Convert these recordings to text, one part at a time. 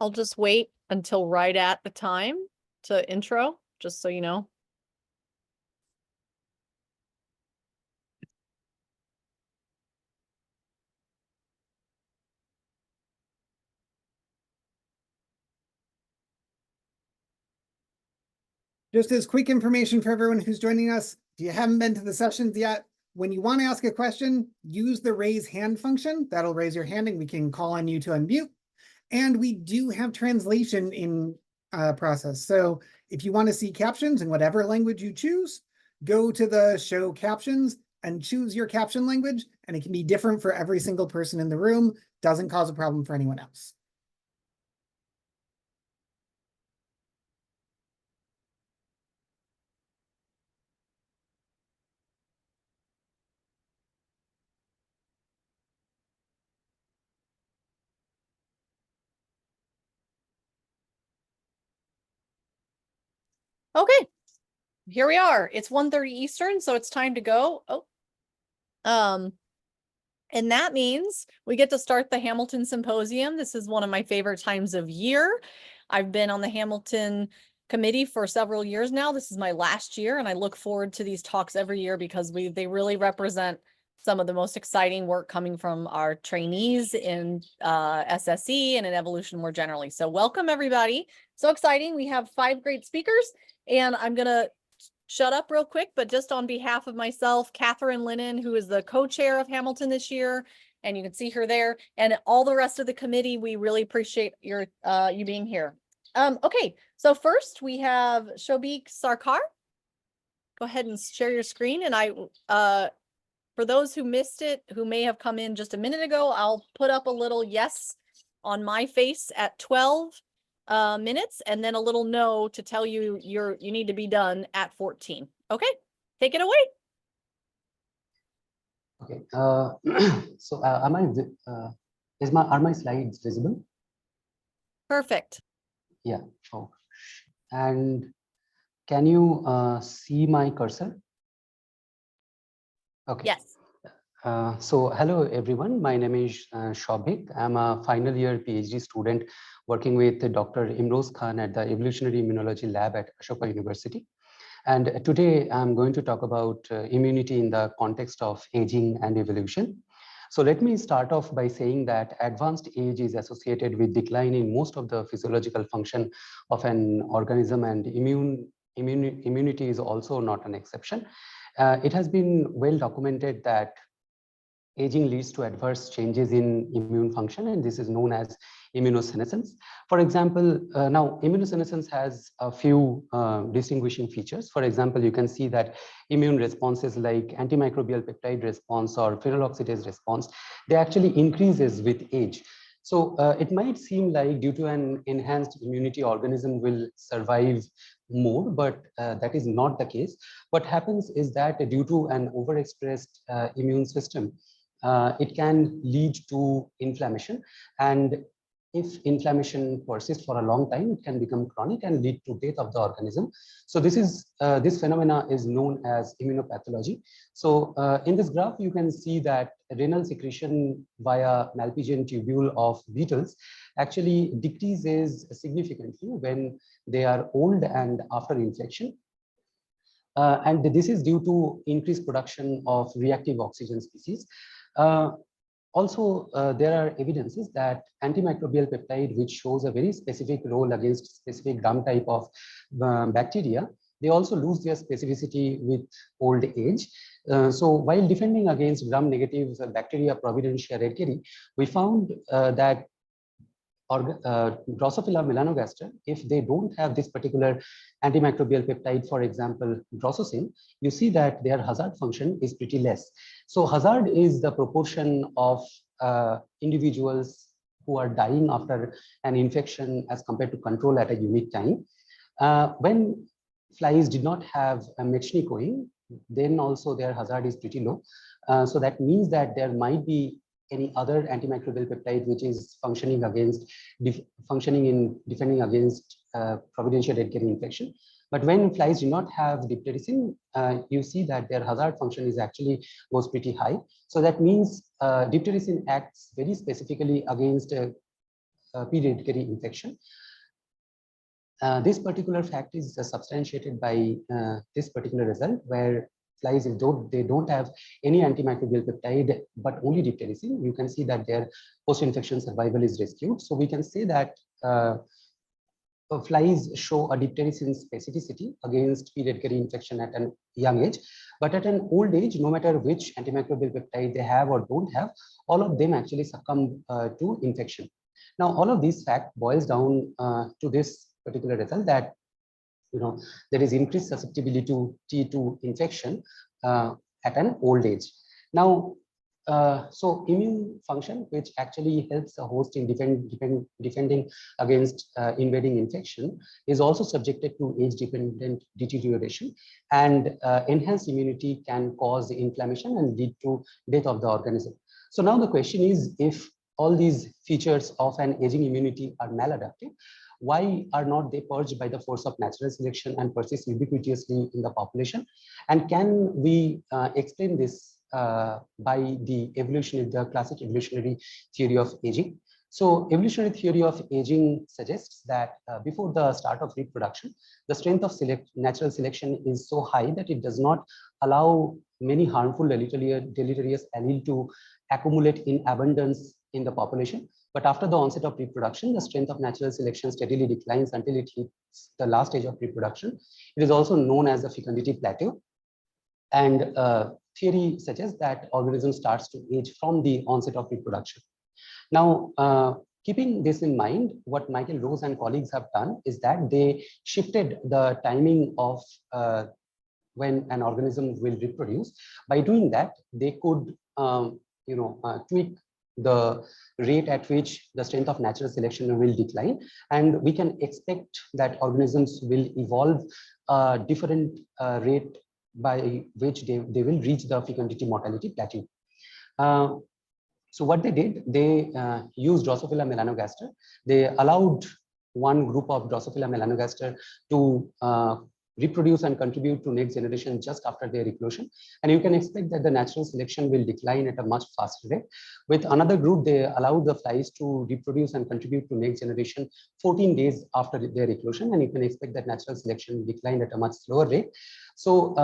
I'll just wait until right at the time to intro, just so you know. Just as quick information for everyone who's joining us, if you haven't been to the sessions yet, when you want to ask a question, use the raise hand function. That'll raise your hand and we can call on you to unmute. And we do have translation in process. So if you want to see captions in whatever language you choose, go to the show captions and choose your caption language. And it can be different for every single person in the room. Doesn't cause a problem for anyone else. Okay, here we are. It's 1:30 Eastern, so it's time to go. And that means we get to start the Hamilton Symposium. This is one of my favorite times of year. I've been on the Hamilton committee for several years now. This is my last year, and I look forward to these talks every year because they really represent some of the most exciting work coming from our trainees in SSE and in evolution more generally. So welcome, everybody. So exciting. We have 5 great speakers, and I'm going to shut up real quick, but just on behalf of myself, Catherine Lennon, who is the co-chair of Hamilton this year, and you can see her there, and all the rest of the committee, we really appreciate your you being here. Okay, so first we have Shobik Sarkar. Go ahead and share your screen, and for those who missed it, who may have come in just a minute ago, I'll put up a little yes on my face at 12 minutes, and then a little no to tell you you need to be done at 14. Okay, take it away. Okay, so are my slides visible? Perfect. Yeah. Oh, and can you see my cursor? Okay. Yes. So hello everyone, my name is Shobik. I'm a final year PhD student working with Dr. Imroz Khan at the Evolutionary Immunology Lab at Ashoka University. And today I'm going to talk about immunity in the context of aging and evolution. So let me start off by saying that advanced age is associated with decline in most of the physiological function of an organism, and immunity is also not an exception. It has been well documented that aging leads to adverse changes in immune function, and this is known as immunosenescence. For example, now immunosenescence has a few distinguishing features. For example, you can see that immune responses like antimicrobial peptide response or phenyloxidase response, they actually increases with age. So it might seem like due to an enhanced immunity, organism will survive more, but that is not the case. What happens is that due to an overexpressed immune system, it can lead to inflammation, and if inflammation persists for a long time, it can become chronic and lead to death of the organism. So this phenomena is known as immunopathology. So in this graph, you can see that renal secretion via Malpighian tubule of beetles actually decreases significantly when they are old and after infection. And this is due to increased production of reactive oxygen species. Also, there are evidences that antimicrobial peptide, which shows a very specific role against specific gram type of bacteria, they also lose their specificity with old age. So while defending against gram-negative bacteria Providentia redkeri, we found that Drosophila melanogaster, if they don't have this particular antimicrobial peptide, for example, drososin, you see that their hazard function is pretty less. So hazard is the proportion of individuals who are dying after an infection as compared to control at a unique time. When flies did not have a Mechnik-Oing, then also their hazard is pretty low. So that means that there might be any other antimicrobial peptide which is functioning against defending against Providentia redkeri infection. But when flies do not have dipterosin, you see that their hazard function is actually goes pretty high. So that means dipterosin acts very specifically against pre-hereditary infection. This particular fact is substantiated by this particular result, where flies, if they don't have any antimicrobial peptide but only dipterysin, you can see that their post-infection survival is rescued. So we can say that flies show a dipterysin specificity against pre-hereditary infection at a young age, but at an old age, no matter which antimicrobial peptide they have or don't have, all of them actually succumb to infection. Now, all of these fact boils down to this particular result, that there is increased susceptibility to infection at an old age. Now, so immune function, which actually helps the host in defending against invading infection, is also subjected to age-dependent deterioration, and enhanced immunity can cause inflammation and lead to death of the organism. So now the question is, if all these features of an aging immunity are maladaptive, why are not they purged by the force of natural selection and persist ubiquitously in the population? And can we explain this by the classic evolutionary theory of aging? So evolutionary theory of aging suggests that before the start of reproduction, the strength of natural selection is so high that it does not allow many harmful deleterious allele to accumulate in abundance in the population. But after the onset of reproduction, the strength of natural selection steadily declines until it hits the last stage of reproduction. It is also known as the fecundity plateau. And theory suggests that organism starts to age from the onset of reproduction. Now, keeping this in mind, what Michael Rose and colleagues have done is that they shifted the timing of when an organism will reproduce. By doing that, they could tweak the rate at which the strength of natural selection will decline, and we can expect that organisms will evolve a different rate by which they will reach the fecundity mortality plateau. So what they did, they used Drosophila melanogaster. They allowed one group of Drosophila melanogaster to reproduce and contribute to next generation just after their eclosion. And you can expect that the natural selection will decline at a much faster rate. With another group, they allowed the flies to reproduce and contribute to next generation 14 days after their eclosion. And you can expect that natural selection will decline at a much slower rate. So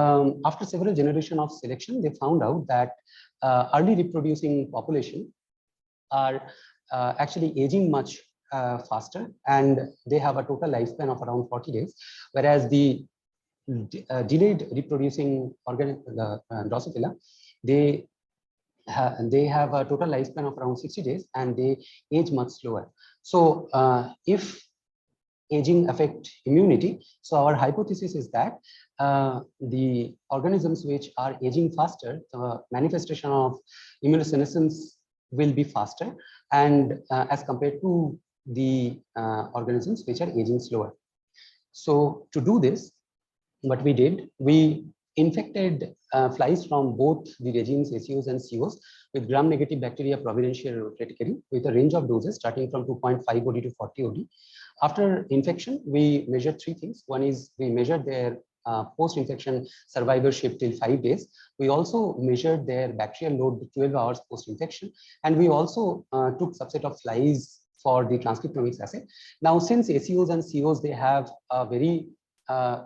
after several generations of selection, they found out that early reproducing population are actually aging much faster, and they have a total lifespan of around 40 days, whereas the delayed reproducing Drosophila, they have a total lifespan of around 60 days, and they age much slower. So if aging affect immunity, so our hypothesis is that the organisms which are aging faster, the manifestation of immunosenescence will be faster, and as compared to the organisms which are aging slower. So to do this, what we did, we infected flies from both the regimes ACOs and COs with gram-negative bacteria Providentia rotaticari with a range of doses starting from 2.5 OD to 40 OD. After infection, we measured three things. One is we measured their post-infection survivorship till 5 days. We also measured their bacterial load 12 hours post-infection, and we also took subset of flies for the transcriptomics assay. Now, since ACOs and COs, they have a very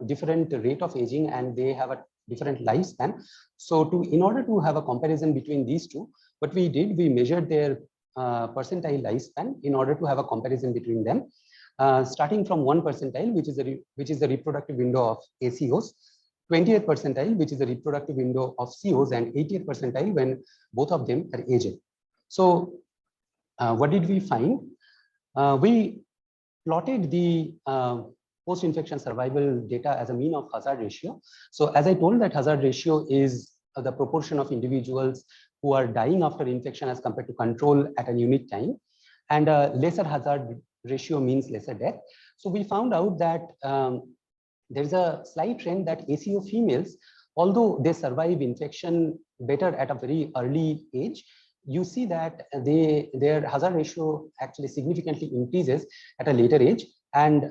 different rate of aging and they have a different lifespan. So in order to have a comparison between these two, what we did, we measured their percentile lifespan in order to have a comparison between them. Starting from 1 percentile, which is the reproductive window of ACOs, 20th percentile, which is the reproductive window of COs, and 80th percentile when both of them are aged. So what did we find? We plotted the post-infection survival data as a mean of hazard ratio. So as I told, that hazard ratio is the proportion of individuals who are dying after infection as compared to control at a unique time, and lesser hazard ratio means lesser death. So we found out that there's a slight trend that ACO females, although they survive infection better at a very early age, you see that their hazard ratio actually significantly increases at a later age, and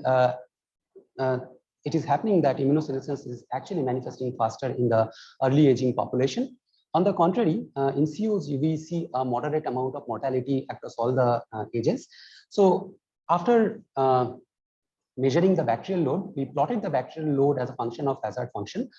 it is happening that immunosenescence is actually manifesting faster in the early aging population. On the contrary, in COs, we see a moderate amount of mortality across all the ages. So After measuring the bacterial load, we plotted the bacterial load as a function of hazard function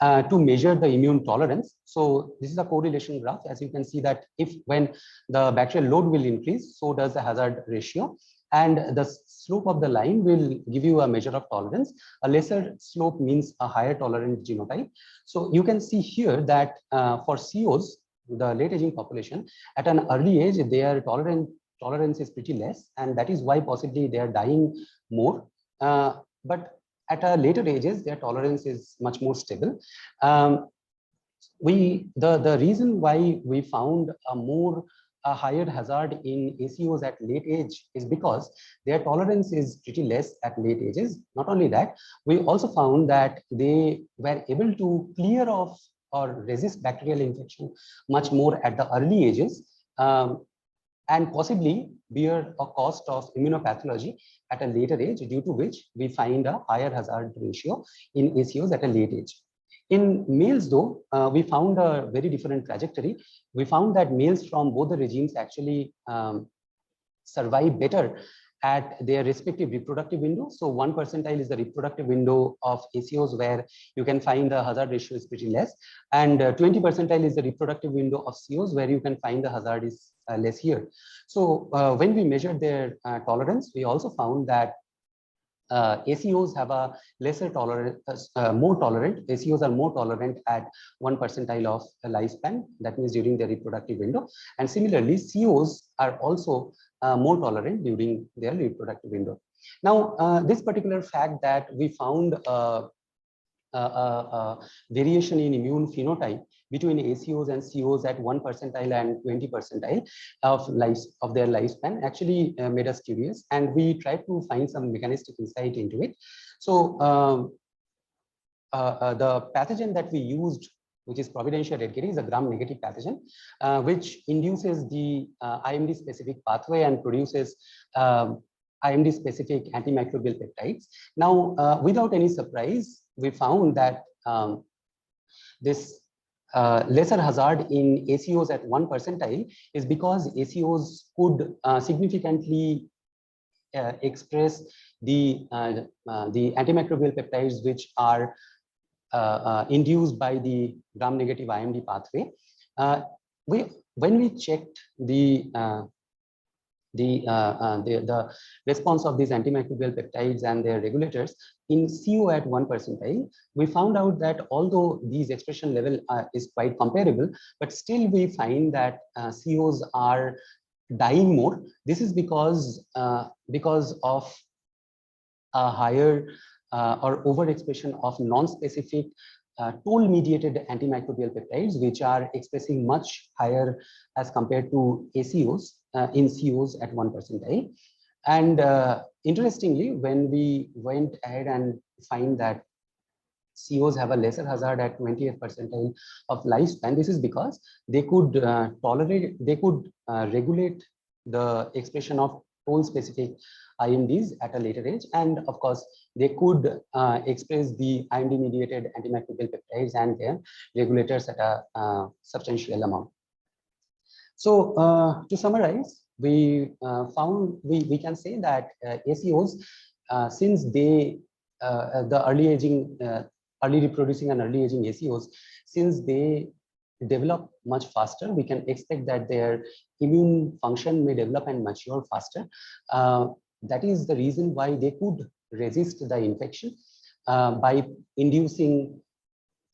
to measure the immune tolerance. So this is a correlation graph. As you can see that when the bacterial load will increase, so does the hazard ratio. And the slope of the line will give you a measure of tolerance. A lesser slope means a higher tolerant genotype. So you can see here that for COs, the late aging population, at an early age, their tolerance is pretty less, and that is why possibly they are dying more. But at a later ages, their tolerance is much more stable. The reason why we found a higher hazard in ACOs at late age is because their tolerance is pretty less at late ages. Not only that, we also found that they were able to clear off or resist bacterial infection much more at the early ages, and possibly bear a cost of immunopathology at a later age, due to which we find a higher hazard ratio in ACOs at a late age. In males, though, we found a very different trajectory. We found that males from both the regimes actually survive better at their respective reproductive window. So 1 percentile is the reproductive window of ACOs, where you can find the hazard ratio is pretty less, and 20 percentile is the reproductive window of COs, where you can find the hazard is less here. So when we measured their tolerance, we also found that ACOs have a lesser tolerant, more tolerant. ACOs are more tolerant at 1 percentile of lifespan, that means during their reproductive window. And similarly, COs are also more tolerant during their reproductive window. Now, this particular fact that we found variation in immune phenotype between ACOs and COs at 1 percentile and 20 percentile of their lifespan actually made us curious, and we tried to find some mechanistic insight into it. So the pathogen that we used, which is Providentia redgeri, is a gram-negative pathogen, which induces the IMD-specific pathway and produces IMD-specific antimicrobial peptides. Now, without any surprise, we found that this lesser hazard in ACOs at 1 percentile is because ACOs could significantly express the antimicrobial peptides which are induced by the gram-negative IMD pathway. When we checked the response of these antimicrobial peptides and their regulators in CO at 1 percentile, we found out that although these expression level is quite comparable, but still we find that COs are dying more. This is because of a higher or overexpression of non-specific toll-mediated antimicrobial peptides, which are expressing much higher as compared to ACOs in COs at 1 percentile. And interestingly, when we went ahead and find that COs have a lesser hazard at 20th percentile of lifespan, this is because they could regulate the expression of toll-specific IMDs at a later age, and of course they could express the IMD-mediated antimicrobial peptides and their regulators at a substantial amount. So to summarize, we can say that ACOs, since they the early reproducing and early aging ACOs, since they develop much faster, we can expect that their immune function may develop and mature faster. That is the reason why they could resist the infection by inducing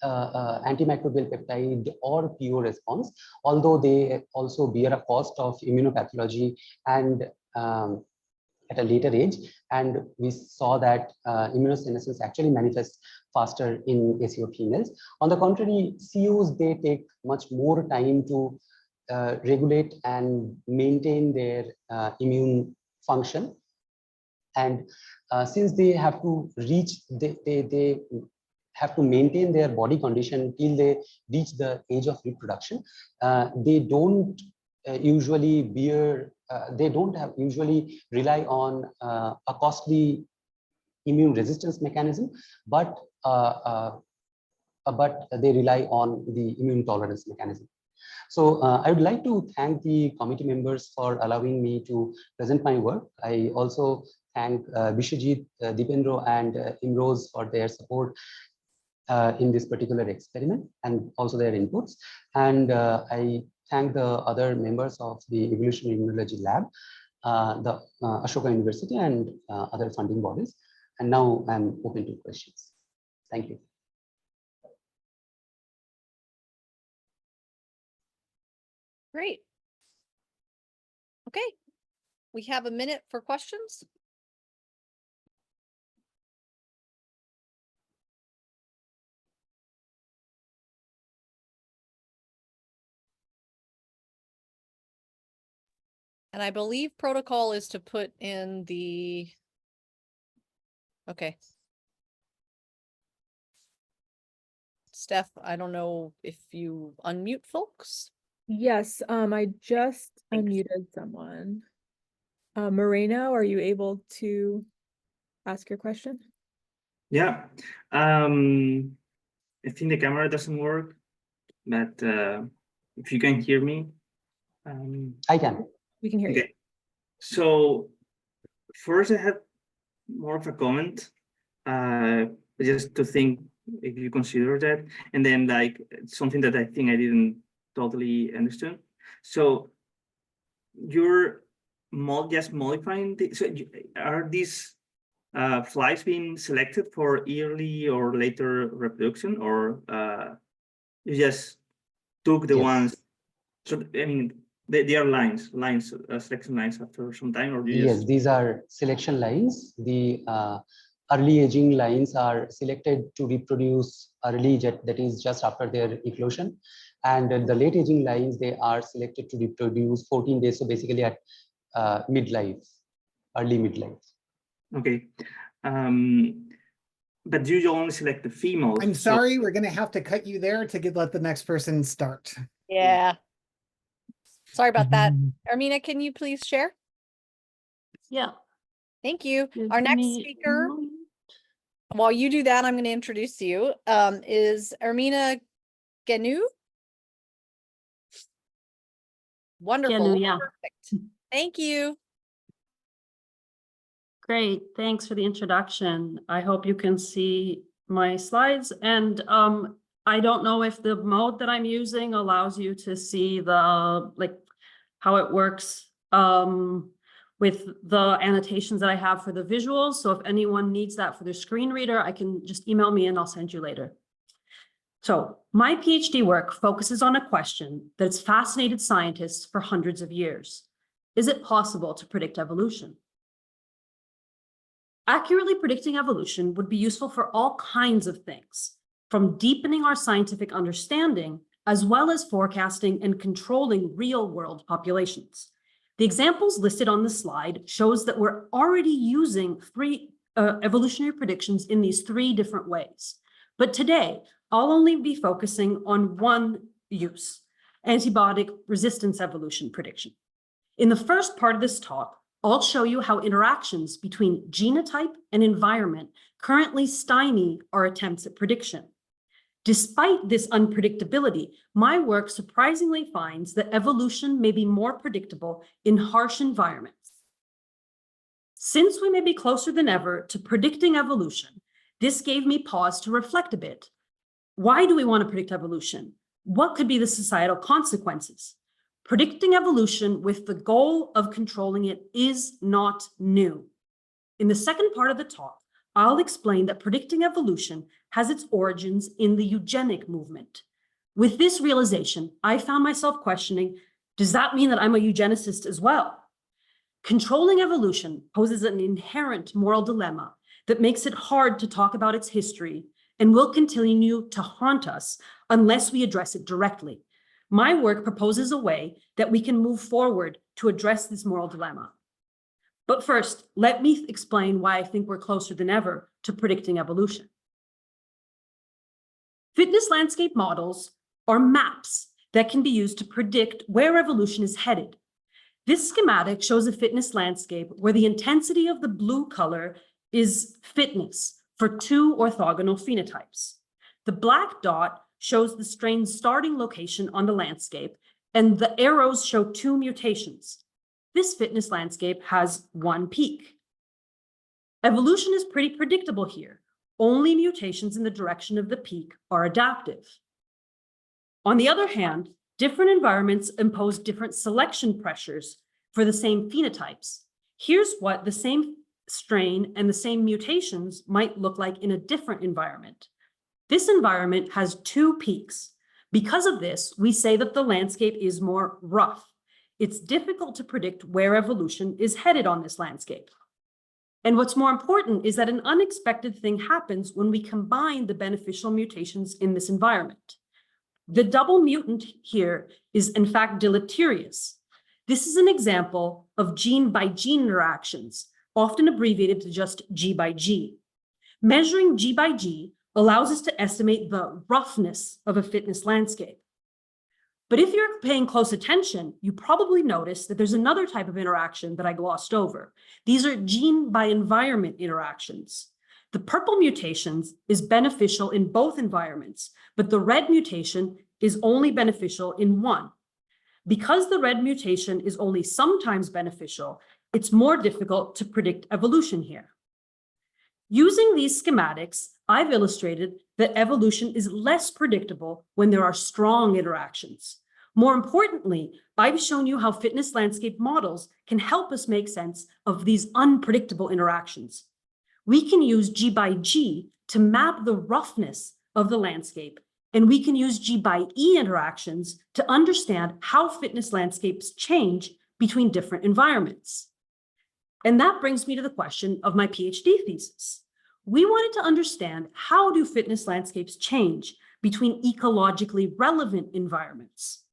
antimicrobial peptide or PO response, although they also bear a cost of immunopathology and at a later age. And we saw that immunosenescence actually manifests faster in ACO females. On the contrary, COs, they take much more time to regulate and maintain their immune function. And since they have to reach, they have to maintain their body condition till they reach the age of reproduction, they don't usually bear, they don't usually rely on a costly immune resistance mechanism, but they rely on the immune tolerance mechanism. So I would like to thank the committee members for allowing me to present my work. I also thank Bishajit, Dipendra, and Imroz for their support in this particular experiment and also their inputs. And I thank the other members of the Evolutionary Immunology Lab, the Ashoka University, and other funding bodies. And now I'm open to questions. Thank you. Great. Okay, we have a minute for questions. And I believe protocol is to put in the, okay. Steph, I don't know if you unmute folks. Yes, I just Thanks. unmuted someone. Moreno, are you able to ask your question? Yeah, I think the camera doesn't work, but if you can hear me. I can. We can hear you. Okay, so first I have more of a comment, just to think if you consider that, and then like something that I think I didn't totally understand. So you're just modifying so are these flies being selected for early or later reproduction, or you just took the Yes. ones? So I mean, they are lines, selection lines after some time, or you Yes, just... these are selection lines. The early aging lines are selected to reproduce early, that is just after their eclosion. And the late aging lines, they are selected to reproduce 14 days. So basically at midlife, early midlife. Okay. But you only select the females. I'm so- sorry, we're gonna have to cut you there to let the next person start. Yeah. Sorry about that. Armina, can you please share? Yeah. Thank you. give Our next me a speaker, moment. while you do that, I'm going to introduce you, is Armina Genu. Wonderful. Genu, yeah. Perfect. Thank you. Great. Thanks for the introduction. I hope you can see my slides, and I don't know if the mode that I'm using allows you to see the how it works with the annotations that I have for the visuals. So if anyone needs that for their screen reader, I can just email me and I'll send you later. So my PhD work focuses on a question that's fascinated scientists for hundreds of years. Is it possible to predict evolution? Accurately predicting evolution would be useful for all kinds of things, from deepening our scientific understanding, as well as forecasting and controlling real-world populations. The examples listed on the slide shows that we're already using evolutionary predictions in these three different ways. But today, I'll only be focusing on one use, antibiotic resistance evolution prediction. In the first part of this talk, I'll show you how interactions between genotype and environment currently stymie our attempts at prediction. Despite this unpredictability, my work surprisingly finds that evolution may be more predictable in harsh environments. Since we may be closer than ever to predicting evolution, this gave me pause to reflect a bit. Why do we want to predict evolution? What could be the societal consequences? Predicting evolution with the goal of controlling it is not new. In the second part of the talk, I'll explain that predicting evolution has its origins in the eugenic movement. With this realization, I found myself questioning, does that mean that I'm a eugenicist as well? Controlling evolution poses an inherent moral dilemma that makes it hard to talk about its history and will continue to haunt us unless we address it directly. My work proposes a way that we can move forward to address this moral dilemma. But first, let me explain why I think we're closer than ever to predicting evolution. Fitness landscape models are maps that can be used to predict where evolution is headed. This schematic shows a fitness landscape where the intensity of the blue color is fitness for two orthogonal phenotypes. The black dot shows the strain's starting location on the landscape, and the arrows show 2 mutations. This fitness landscape has 1 peak. Evolution is pretty predictable here. Only mutations in the direction of the peak are adaptive. On the other hand, different environments impose different selection pressures for the same phenotypes. Here's what the same strain and the same mutations might look like in a different environment. This environment has 2 peaks. Because of this, we say that the landscape is more rough. It's difficult to predict where evolution is headed on this landscape. And what's more important is that an unexpected thing happens when we combine the beneficial mutations in this environment. The double mutant here is in fact deleterious. This is an example of gene by gene interactions, often abbreviated to just G by G. Measuring G by G allows us to estimate the roughness of a fitness landscape. But if you're paying close attention, you probably notice that there's another type of interaction that I glossed over. These are gene by environment interactions. The purple mutations is beneficial in both environments, but the red mutation is only beneficial in one. Because the red mutation is only sometimes beneficial, it's more difficult to predict evolution here. Using these schematics, I've illustrated that evolution is less predictable when there are strong interactions. More importantly, I've shown you how fitness landscape models can help us make sense of these unpredictable interactions. We can use G by G to map the roughness of the landscape, and we can use G by E interactions to understand how fitness landscapes change between different environments. And that brings me to the question of my PhD thesis. We wanted to understand, how do fitness landscapes change between ecologically relevant environments?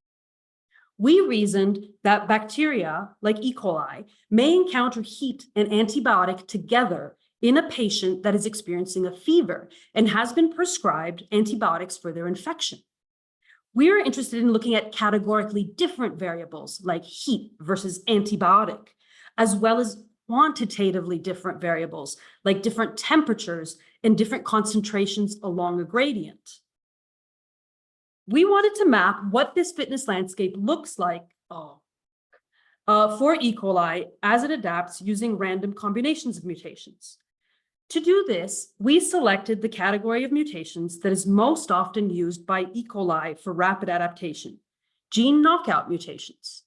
We reasoned that bacteria like E. coli may encounter heat and antibiotic together in a patient that is experiencing a fever and has been prescribed antibiotics for their infection. We're interested in looking at categorically different variables like heat versus antibiotic, as well as quantitatively different variables like different temperatures and different concentrations along a gradient. We wanted to map what this fitness landscape looks like for E. coli as it adapts using random combinations of mutations. To do this, we selected the category of mutations that is most often used by E. coli for rapid adaptation, gene knockout mutations.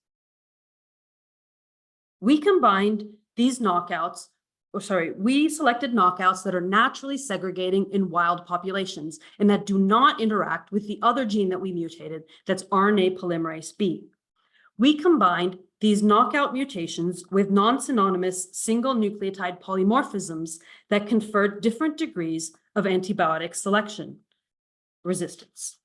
We combined these knockouts, we selected knockouts that are naturally segregating in wild populations and that do not interact with the other gene that we mutated, that's RNA polymerase B. We combined these knockout mutations with non-synonymous single nucleotide polymorphisms that conferred different degrees of antibiotic selection resistance.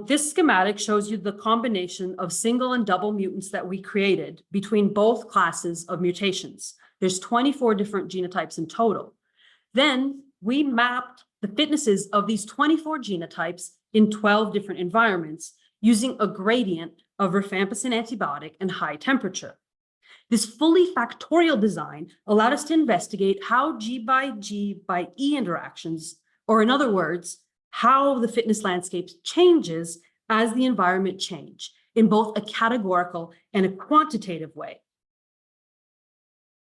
This schematic shows you the combination of single and double mutants that we created between both classes of mutations. There's 24 different genotypes in total. Then we mapped the fitnesses of these 24 genotypes in 12 different environments using a gradient of rifampicin antibiotic and high temperature. This fully factorial design allowed us to investigate how G by E interactions, or in other words, how the fitness landscape changes as the environment change in both a categorical and a quantitative way.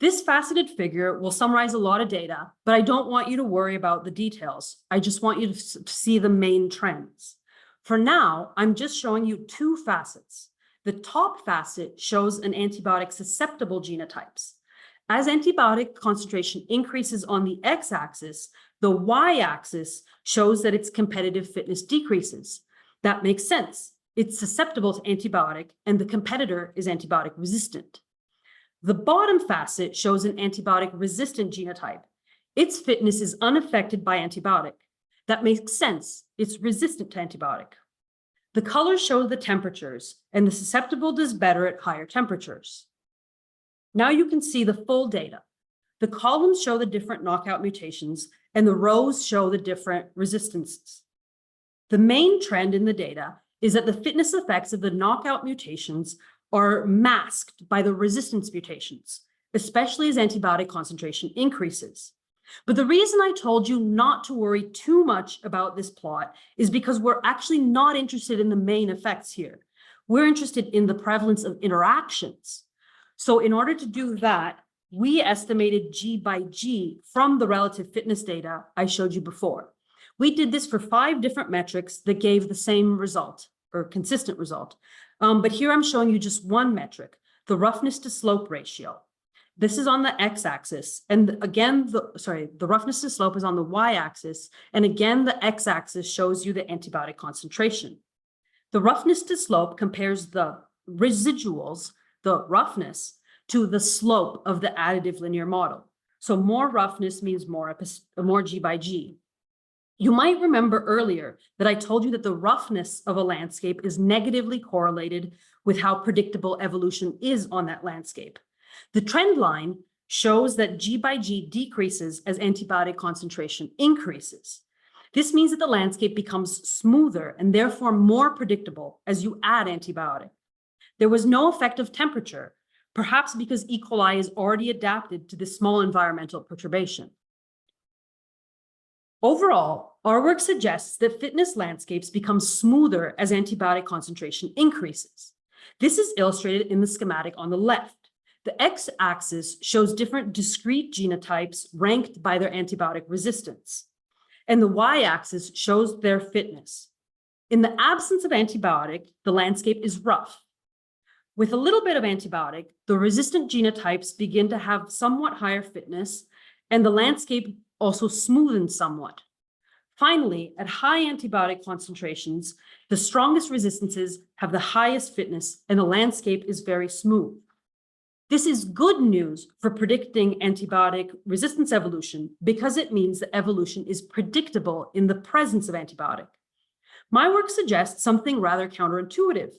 This faceted figure will summarize a lot of data, but I don't want you to worry about the details. I just want you to see the main trends. For now, I'm just showing you 2 facets. The top facet shows an antibiotic susceptible genotypes. As antibiotic concentration increases on the x-axis, the y-axis shows that its competitive fitness decreases. That makes sense. It's susceptible to antibiotic and the competitor is antibiotic resistant. The bottom facet shows an antibiotic resistant genotype. Its fitness is unaffected by antibiotic. That makes sense. It's resistant to antibiotic. The colors show the temperatures, and the susceptible does better at higher temperatures. Now you can see the full data. The columns show the different knockout mutations, and the rows show the different resistances. The main trend in the data is that the fitness effects of the knockout mutations are masked by the resistance mutations, especially as antibiotic concentration increases. But the reason I told you not to worry too much about this plot is because we're actually not interested in the main effects here. We're interested in the prevalence of interactions. So in order to do that, we estimated G by G from the relative fitness data I showed you before. We did this for 5 different metrics that gave the same result or consistent result. But here I'm showing you just one metric, the roughness to slope ratio. This is on the x-axis, and again, the roughness to slope is on the y-axis, and again, the x-axis shows you the antibiotic concentration. The roughness to slope compares the residuals, the roughness, to the slope of the additive linear model. So more roughness means more G by G. You might remember earlier that I told you that the roughness of a landscape is negatively correlated with how predictable evolution is on that landscape. The trend line shows that G by G decreases as antibiotic concentration increases. This means that the landscape becomes smoother and therefore more predictable as you add antibiotic. There was no effect of temperature, perhaps because E. coli is already adapted to this small environmental perturbation. Overall, our work suggests that fitness landscapes become smoother as antibiotic concentration increases. This is illustrated in the schematic on the left. The x-axis shows different discrete genotypes ranked by their antibiotic resistance, and the y-axis shows their fitness. In the absence of antibiotic, the landscape is rough. With a little bit of antibiotic, the resistant genotypes begin to have somewhat higher fitness, and the landscape also smoothens somewhat. Finally, at high antibiotic concentrations, the strongest resistances have the highest fitness, and the landscape is very smooth. This is good news for predicting antibiotic resistance evolution because it means that evolution is predictable in the presence of antibiotic. My work suggests something rather counterintuitive,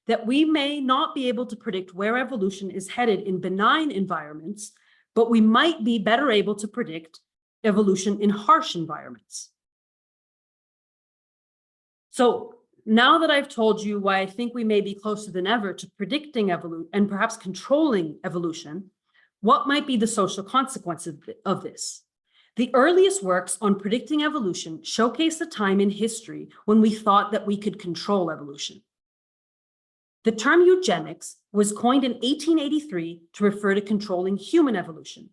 that we may not be able to predict where evolution is headed in benign environments, but we might be better able to predict evolution in harsh environments. So now that I've told you why I think we may be closer than ever to predicting evolution and perhaps controlling evolution, what might be the social consequences of this? The earliest works on predicting evolution showcase a time in history when we thought that we could control evolution. The term eugenics was coined in 1883 to refer to controlling human evolution.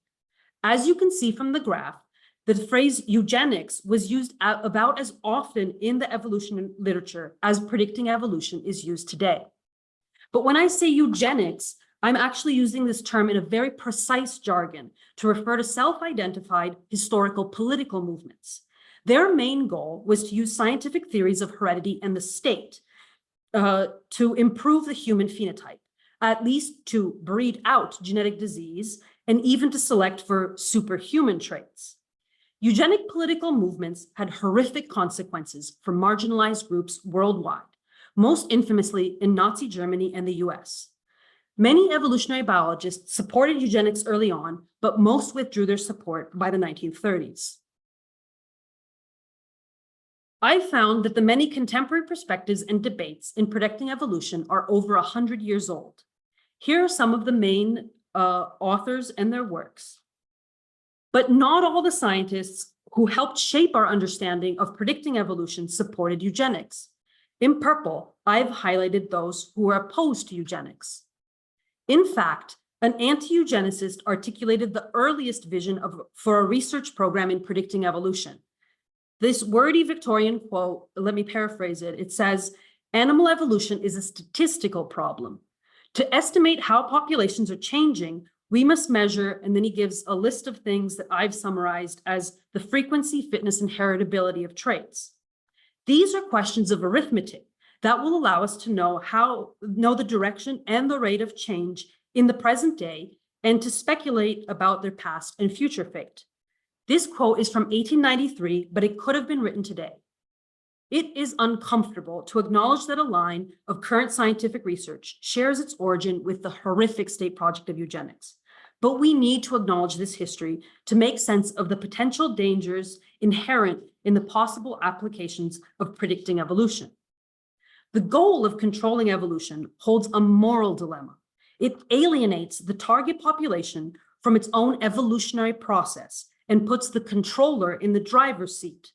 As you can see from the graph, the phrase eugenics was used about as often in the evolution literature as predicting evolution is used today. But when I say eugenics, I'm actually using this term in a very precise jargon to refer to self-identified historical political movements. Their main goal was to use scientific theories of heredity and the state to improve the human phenotype, at least to breed out genetic disease and even to select for superhuman traits. Eugenic political movements had horrific consequences for marginalized groups worldwide, most infamously in Nazi Germany and the US. Many evolutionary biologists supported eugenics early on, but most withdrew their support by the 1930s. I found that the many contemporary perspectives and debates in predicting evolution are over 100 years old. Here are some of the main authors and their works. But not all the scientists who helped shape our understanding of predicting evolution supported eugenics. In purple, I've highlighted those who are opposed to eugenics. In fact, an anti-eugenicist articulated the earliest vision for a research program in predicting evolution. This wordy Victorian quote, let me paraphrase it. It says, "Animal evolution is a statistical problem. To estimate how populations are changing, we must measure," and then he gives a list of things that I've summarized as the frequency, fitness, and heritability of traits. These are questions of arithmetic that will allow us to know the direction and the rate of change in the present day and to speculate about their past and future fate. This quote is from 1893, but it could have been written today. It is uncomfortable to acknowledge that a line of current scientific research shares its origin with the horrific state project of eugenics. But we need to acknowledge this history to make sense of the potential dangers inherent in the possible applications of predicting evolution. The goal of controlling evolution holds a moral dilemma. It alienates the target population from its own evolutionary process and puts the controller in the driver's seat.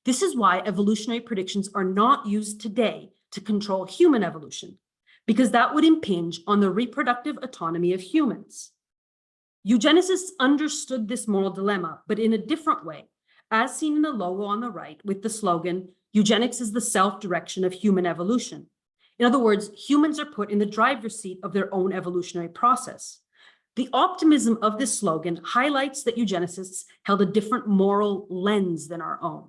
This is why evolutionary predictions are not used today to control human evolution, because that would impinge on the reproductive autonomy of humans. Eugenicists understood this moral dilemma, but in a different way, as seen in the logo on the right with the slogan, "Eugenics is the self-direction of human evolution." In other words, humans are put in the driver's seat of their own evolutionary process. The optimism of this slogan highlights that eugenicists held a different moral lens than our own.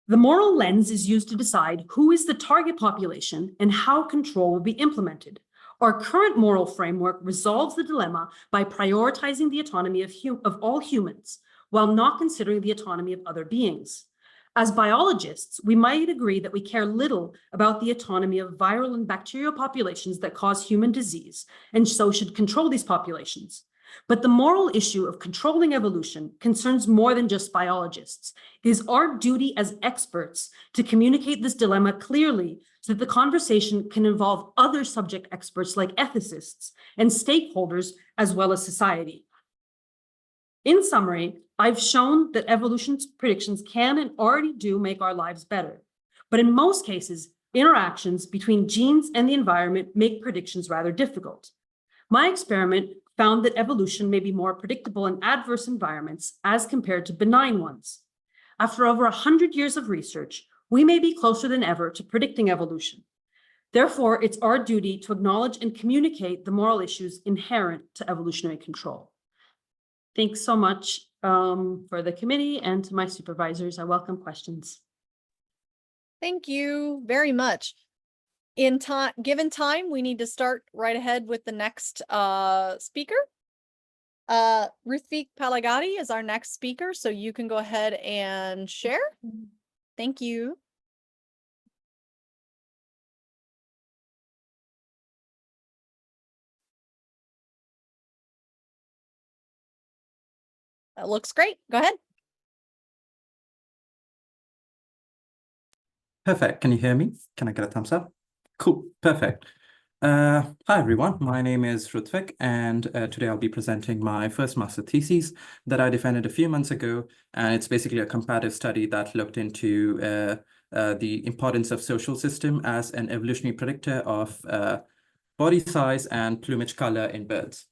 The moral lens is used to decide who is the target population and how control will be implemented. Our current moral framework resolves the dilemma by prioritizing the autonomy of all humans while not considering the autonomy of other beings. As biologists, we might agree that we care little about the autonomy of viral and bacterial populations that cause human disease, and so should control these populations. But the moral issue of controlling evolution concerns more than just biologists. It is our duty as experts to communicate this dilemma clearly so that the conversation can involve other subject experts like ethicists and stakeholders, as well as society. In summary, I've shown that evolution's predictions can and already do make our lives better. But in most cases, interactions between genes and the environment make predictions rather difficult. My experiment found that evolution may be more predictable in adverse environments as compared to benign ones. After over 100 years of research, we may be closer than ever to predicting evolution. Therefore, it's our duty to acknowledge and communicate the moral issues inherent to evolutionary control. Thanks so much for the committee, and to my supervisors. I welcome questions. Thank you very much. In time, given time, we need to start right ahead with the next speaker. Ruthvik Palagati is our next speaker, so you can go ahead and share. Thank you. That looks great. Go ahead. Perfect. Can you hear me? Can I get a thumbs up? Cool. Perfect. Hi, everyone. My name is Ruthvik, and today I'll be presenting my first master thesis that I defended a few months ago. And it's basically a comparative study that looked into the importance of social system as an evolutionary predictor of body size and plumage color in birds.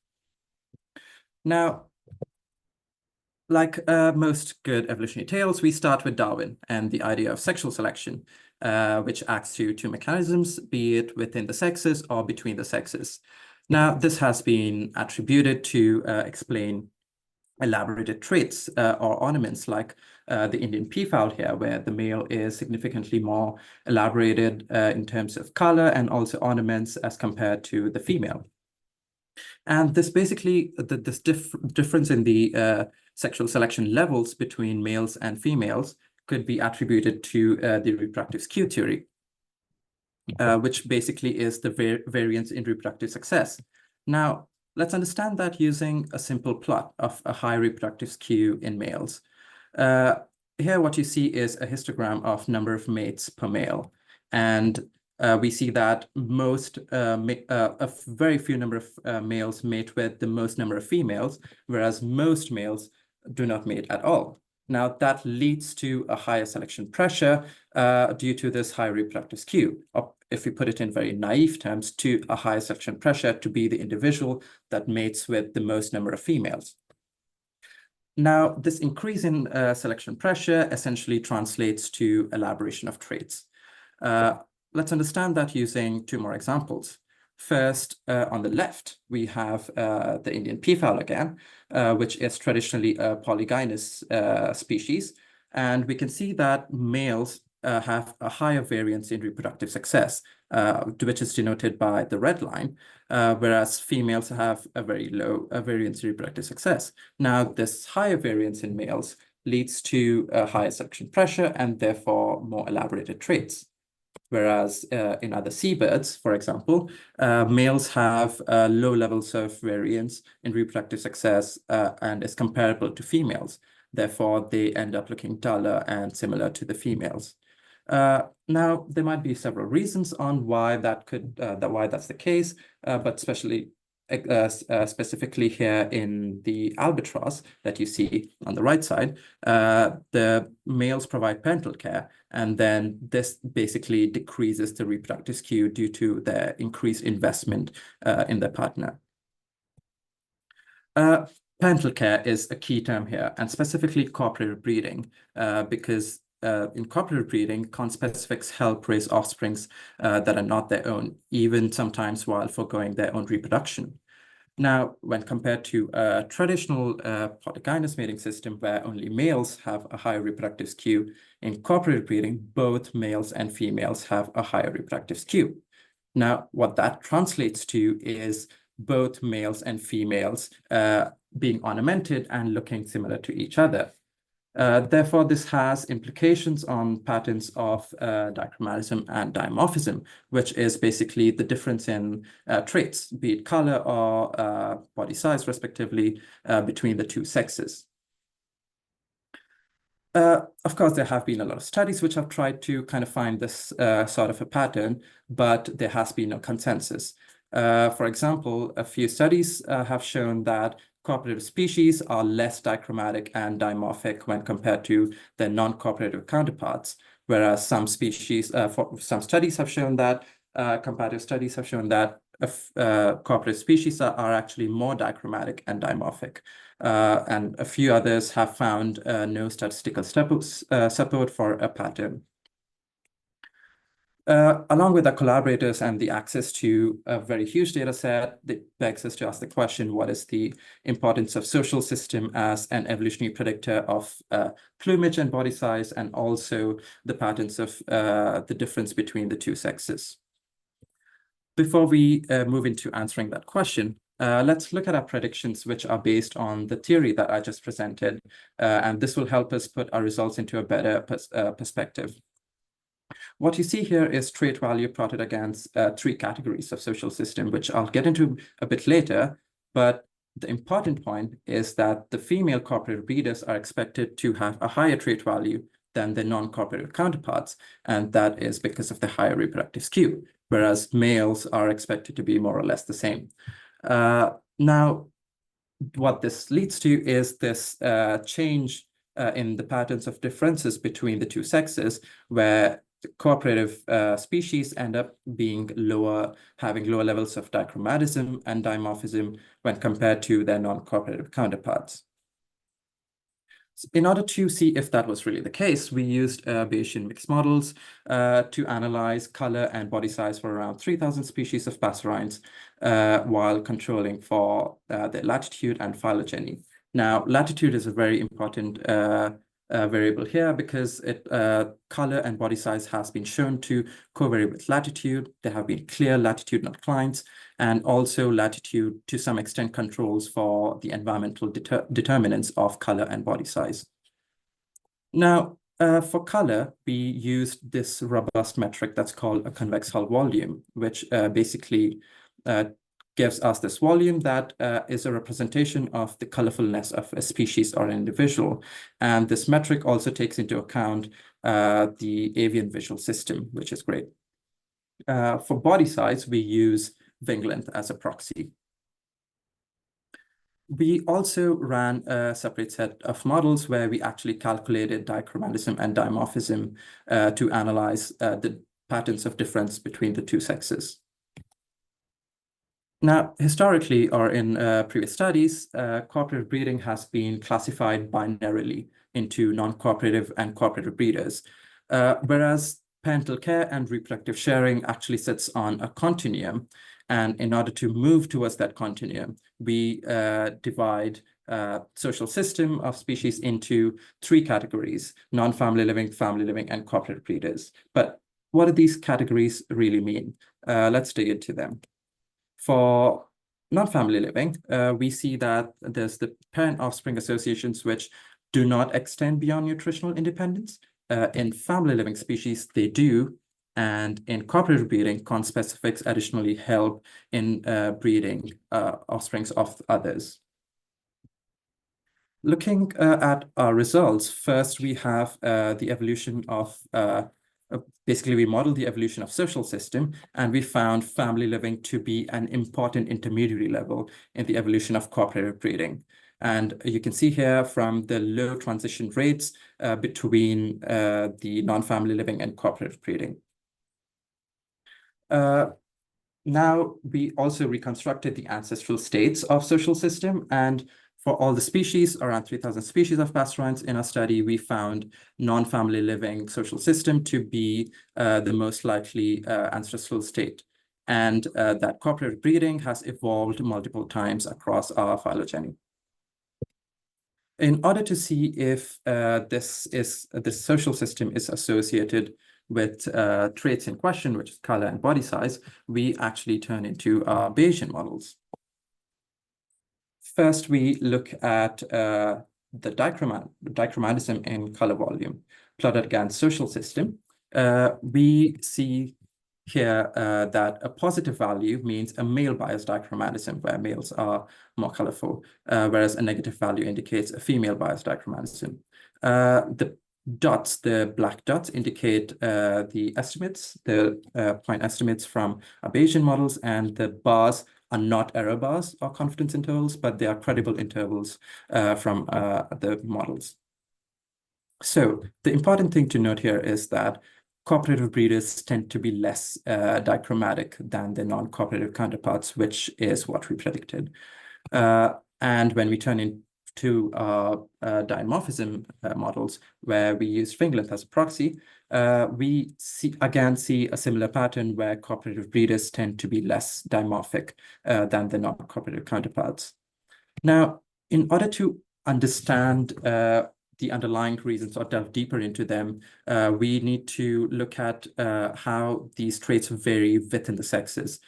Now, like most good evolutionary tales, we start with Darwin and the idea of sexual selection, which acts through two mechanisms, be it within the sexes or between the sexes. Now, this has been attributed to explain elaborated traits or ornaments like the Indian peafowl here, where the male is significantly more elaborated in terms of color and also ornaments as compared to the female. And this basically, this difference in the sexual selection levels between males and females could be attributed to the reproductive skew theory, which basically is the variance in reproductive success. Now, let's understand that using a simple plot of a high reproductive skew in males. Here, what you see is a histogram of number of mates per male. And we see that a very few number of males mate with the most number of females, whereas most males do not mate at all. Now, that leads to a higher selection pressure due to this high reproductive skew. Or if we put it in very naive terms, to a higher selection pressure to be the individual that mates with the most number of females. Now, this increase in selection pressure essentially translates to elaboration of traits. Let's understand that using two more examples. First, on the left, we have the Indian peafowl again, which is traditionally a polygynous species. And we can see that males have a higher variance in reproductive success, which is denoted by the red line, whereas females have a very low variance in reproductive success. Now, this higher variance in males leads to a higher selection pressure and therefore more elaborated traits. Whereas in other seabirds, for example, males have low levels of variance in reproductive success and is comparable to females. Therefore, they end up looking duller and similar to the females. Now, there might be several reasons on why that could why that's the case, but especially specifically here in the albatross that you see on the right side, the males provide parental care, and then this basically decreases the reproductive skew due to their increased investment in their partner. Parental care is a key term here, and specifically cooperative breeding, because in cooperative breeding, conspecifics help raise offsprings that are not their own, even sometimes while foregoing their own reproduction. Now, when compared to a traditional polygynous mating system where only males have a higher reproductive skew, in cooperative breeding, both males and females have a higher reproductive skew. Now, what that translates to is both males and females being ornamented and looking similar to each other. Therefore, this has implications on patterns of dichromatism and dimorphism, which is basically the difference in traits, be it color or body size, respectively, between the two sexes. Of course, there have been a lot of studies which have tried to kind of find this sort of a pattern, but there has been no consensus. For example, a few studies have shown that cooperative species are less dichromatic and dimorphic when compared to their non-cooperative counterparts, whereas some species, some studies have shown that, comparative studies have shown that cooperative species are actually more dichromatic and dimorphic. And a few others have found no statistical support for a pattern. Along with our collaborators and the access to a very huge data set, that begs us to ask the question, what is the importance of social system as an evolutionary predictor of plumage and body size, and also the patterns of the difference between the two sexes? Before we move into answering that question, let's look at our predictions, which are based on the theory that I just presented, and this will help us put our results into a better perspective. What you see here is trait value plotted against three categories of social system, which I'll get into a bit later. But the important point is that the female cooperative breeders are expected to have a higher trait value than their non-cooperative counterparts, and that is because of the higher reproductive skew, whereas males are expected to be more or less the same. Now, what this leads to is this change in the patterns of differences between the two sexes, where the cooperative species end up being lower, having lower levels of dichromatism and dimorphism when compared to their non-cooperative counterparts. In order to see if that was really the case, we used Bayesian mixed models to analyze color and body size for around 3,000 species of passerines while controlling for their latitude and phylogeny. Now, latitude is a very important variable here because color and body size has been shown to covary with latitude. There have been clear latitudinal declines, and also latitude to some extent controls for the environmental determinants of color and body size. Now, for color, we used this robust metric that's called a convex hull volume, which basically gives us this volume that is a representation of the colorfulness of a species or an individual. And this metric also takes into account the avian visual system, which is great. For body size, we use wing length as a proxy. We also ran a separate set of models where we actually calculated dichromatism and dimorphism to analyze the patterns of difference between the two sexes. Now, historically, or in previous studies, cooperative breeding has been classified binarily into non-cooperative and cooperative breeders, whereas parental care and reproductive sharing actually sits on a continuum. And in order to move towards that continuum, we divide social system of species into three categories: non-family living, family living, and cooperative breeders. But what do these categories really mean? Let's dig into them. For non-family living, we see that there's the parent-offspring associations which do not extend beyond nutritional independence. In family living species, they do. And in cooperative breeding, conspecifics additionally help in breeding offsprings of others. Looking at our results, first we have the evolution of basically we modeled the evolution of social system, and we found family living to be an important intermediary level in the evolution of cooperative breeding. And you can see here from the low transition rates between the non-family living and cooperative breeding. Now, we also reconstructed the ancestral states of social system, and for all the species, around 3,000 species of passerines in our study, we found non-family living social system to be the most likely ancestral state, and that cooperative breeding has evolved multiple times across our phylogeny. In order to see if this social system is associated with traits in question, which is color and body size, we actually turn into our Bayesian models. First, we look at the dichromatism in color volume plotted against social system. We see here that a positive value means a male bias dichromatism, where males are more colorful, whereas a negative value indicates a female bias dichromatism. The dots, the black dots, indicate the estimates, the point estimates from our Bayesian models, and the bars are not error bars or confidence intervals, but they are credible intervals from the models. So the important thing to note here is that cooperative breeders tend to be less dichromatic than their non-cooperative counterparts, which is what we predicted. And when we turn into dimorphism models, where we use finger length as a proxy, we see a similar pattern where cooperative breeders tend to be less dimorphic than the non-cooperative counterparts. Now, in order to understand the underlying reasons or delve deeper into them, we need to look at how these traits vary within the sexes.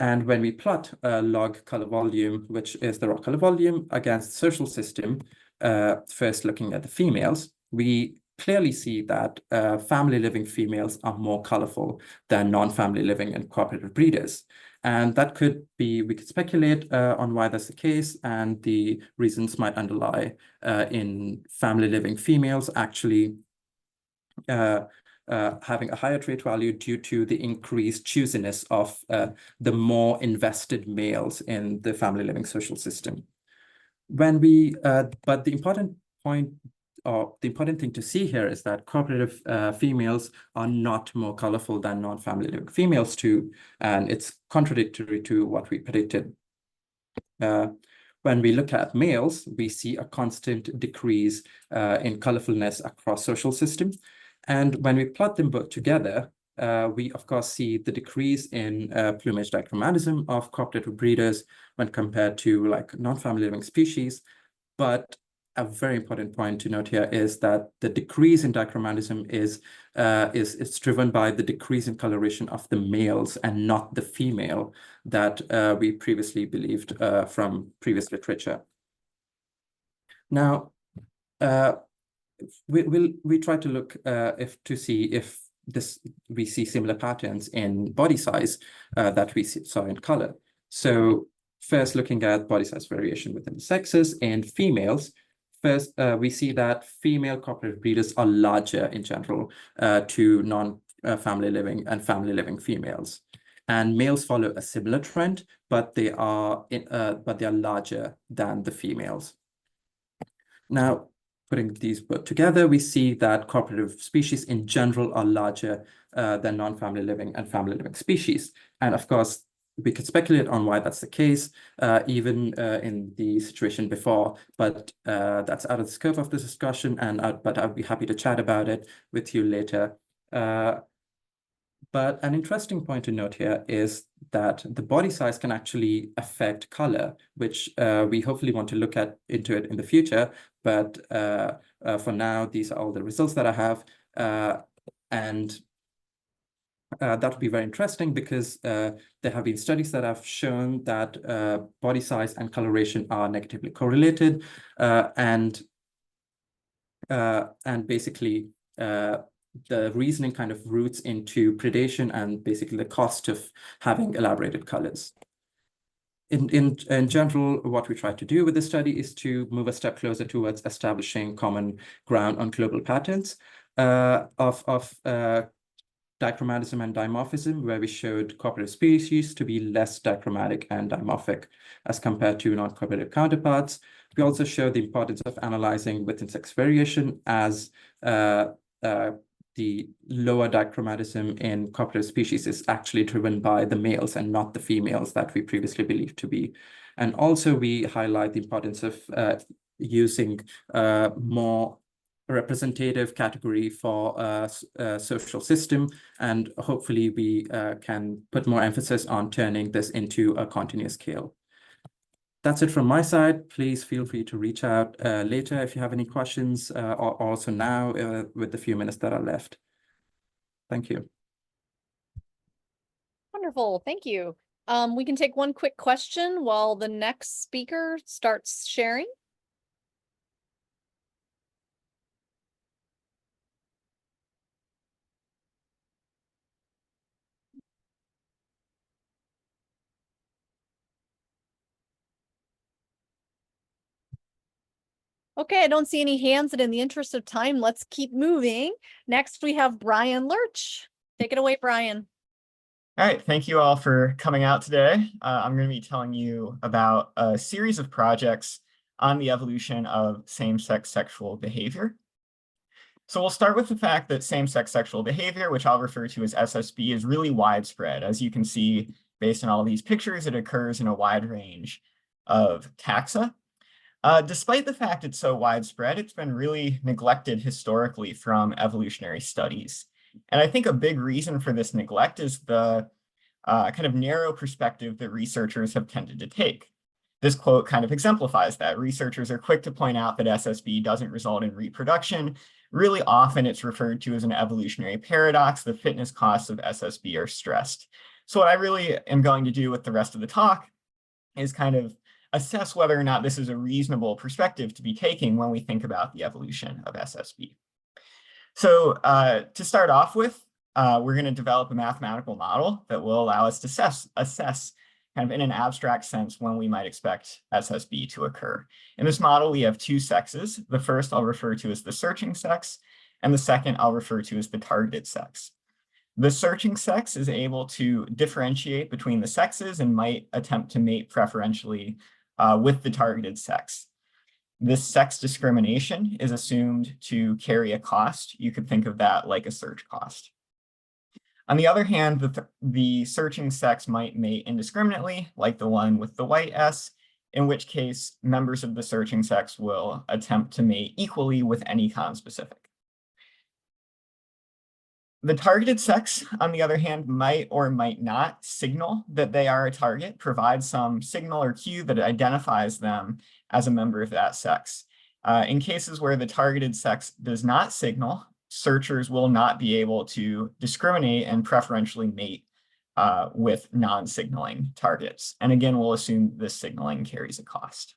And when we plot log color volume, which is the raw color volume, against the social system, first looking at the females, we clearly see that family living females are more colorful than non-family living and cooperative breeders. And that could be, we could speculate on why that's the case, and the reasons might underlie in family living females actually having a higher trait value due to the increased choosiness of the more invested males in the family living social system. When we, but the important point, or the important thing to see here, is that cooperative females are not more colorful than non-family living females too, and it's contradictory to what we predicted. When we look at males, we see a constant decrease in colorfulness across social systems. And when we plot them both together, we of course see the decrease in plumage dichromatism of cooperative breeders when compared to like non-family living species. But a very important point to note here is that the decrease in dichromatism is driven by the decrease in coloration of the males and not the female that we previously believed from previous literature. Now, we try to look to see if we see similar patterns in body size that we saw in color. So first, looking at body size variation within the sexes in females, first we see that female cooperative breeders are larger in general to non-family living and family living females, and males follow a similar trend, but they are larger than the females. Now, putting these both together, we see that cooperative species in general are larger than non-family living and family living species. And of course, we could speculate on why that's the case, even in the situation before, but that's out of the scope of this discussion, but I'd be happy to chat about it with you later. But an interesting point to note here is that the body size can actually affect color, which we hopefully want to look into it in the future. But for now, these are all the results that I have. And that would be very interesting because there have been studies that have shown that body size and coloration are negatively correlated. And basically, the reasoning kind of roots into predation and basically the cost of having elaborated colors. In general, what we try to do with this study is to move a step closer towards establishing common ground on global patterns. dichromatism and dimorphism, where we showed cooperative species to be less dichromatic and dimorphic as compared to non-cooperative counterparts. We also showed the importance of analyzing within sex variation, as the lower dichromatism in cooperative species is actually driven by the males and not the females that we previously believed to be. And also we highlight the importance of using more representative category for a social system, and hopefully we can put more emphasis on turning this into a continuous scale. That's it from my side. Please feel free to reach out later if you have any questions, or also now with the few minutes that are left. Thank you. Wonderful, thank you. We can take one quick question while the next speaker starts sharing. Okay, I don't see any hands, and in the interest of time, let's keep moving. Next, we have Brian Lurch. Take it away, Brian. All right, thank you all for coming out today. I'm going to be telling you about a series of projects on the evolution of same-sex sexual behavior. So we'll start with the fact that same-sex sexual behavior, which I'll refer to as SSB, is really widespread. As you can see, based on all these pictures, it occurs in a wide range of taxa. Despite the fact it's so widespread, it's been really neglected historically from evolutionary studies. And I think a big reason for this neglect is the kind of narrow perspective that researchers have tended to take. This quote kind of exemplifies that. Researchers are quick to point out that SSB doesn't result in reproduction. Really often it's referred to as an evolutionary paradox. The fitness costs of SSB are stressed. So what I really am going to do with the rest of the talk is kind of assess whether or not this is a reasonable perspective to be taking when we think about the evolution of SSB. So to start off with, we're going to develop a mathematical model that will allow us to assess kind of in an abstract sense when we might expect SSB to occur. In this model, we have two sexes. The first I'll refer to as the searching sex, and the second I'll refer to as the targeted sex. The searching sex is able to differentiate between the sexes and might attempt to mate preferentially with the targeted sex. This sex discrimination is assumed to carry a cost. You could think of that like a search cost. On the other hand, the searching sex might mate indiscriminately, like the one with the white S, in which case members of the searching sex will attempt to mate equally with any conspecific. The targeted sex, on the other hand, might or might not signal that they are a target, provide some signal or cue that identifies them as a member of that sex. In cases where the targeted sex does not signal, searchers will not be able to discriminate and preferentially mate with non-signaling targets. And again, we'll assume this signaling carries a cost.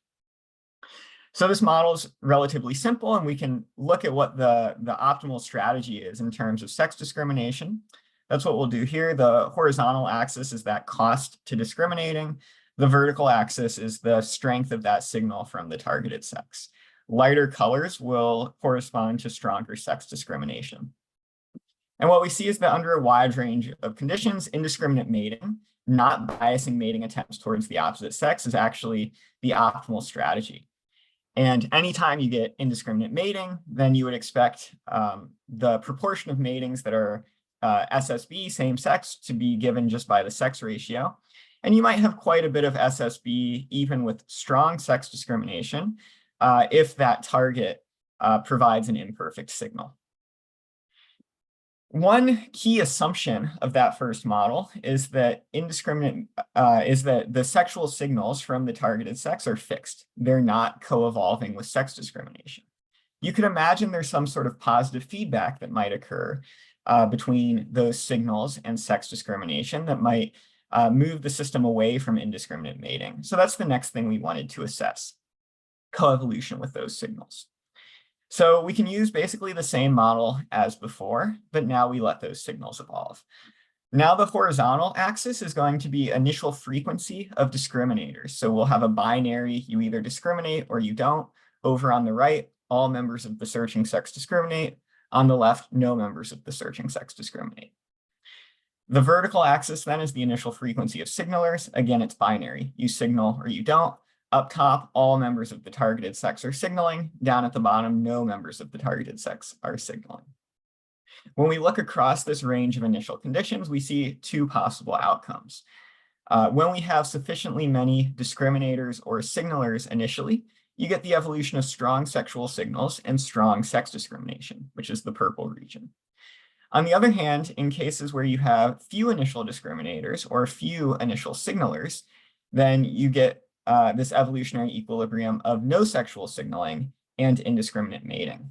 So this model is relatively simple, and we can look at what the optimal strategy is in terms of sex discrimination. That's what we'll do here. The horizontal axis is that cost to discriminating. The vertical axis is the strength of that signal from the targeted sex. Lighter colors will correspond to stronger sex discrimination. And what we see is that under a wide range of conditions, indiscriminate mating, not biasing mating attempts towards the opposite sex, is actually the optimal strategy. And anytime you get indiscriminate mating, then you would expect the proportion of matings that are SSB, same sex, to be given just by the sex ratio. And you might have quite a bit of SSB, even with strong sex discrimination, if that target provides an imperfect signal. One key assumption of that first model is that the sexual signals from the targeted sex are fixed. They're not co-evolving with sex discrimination. You could imagine there's some sort of positive feedback that might occur between those signals and sex discrimination that might move the system away from indiscriminate mating. So that's the next thing we wanted to assess, coevolution with those signals. So we can use basically the same model as before, but now we let those signals evolve. Now the horizontal axis is going to be initial frequency of discriminators. So we'll have a binary, you either discriminate or you don't. Over on the right, all members of the searching sex discriminate. On the left, no members of the searching sex discriminate. The vertical axis then is the initial frequency of signalers. Again, it's binary. You signal or you don't. Up top, all members of the targeted sex are signaling. Down at the bottom, no members of the targeted sex are signaling. When we look across this range of initial conditions, we see two possible outcomes. When we have sufficiently many discriminators or signalers initially, you get the evolution of strong sexual signals and strong sex discrimination, which is the purple region. On the other hand, in cases where you have few initial discriminators or few initial signalers, then you get this evolutionary equilibrium of no sexual signaling and indiscriminate mating.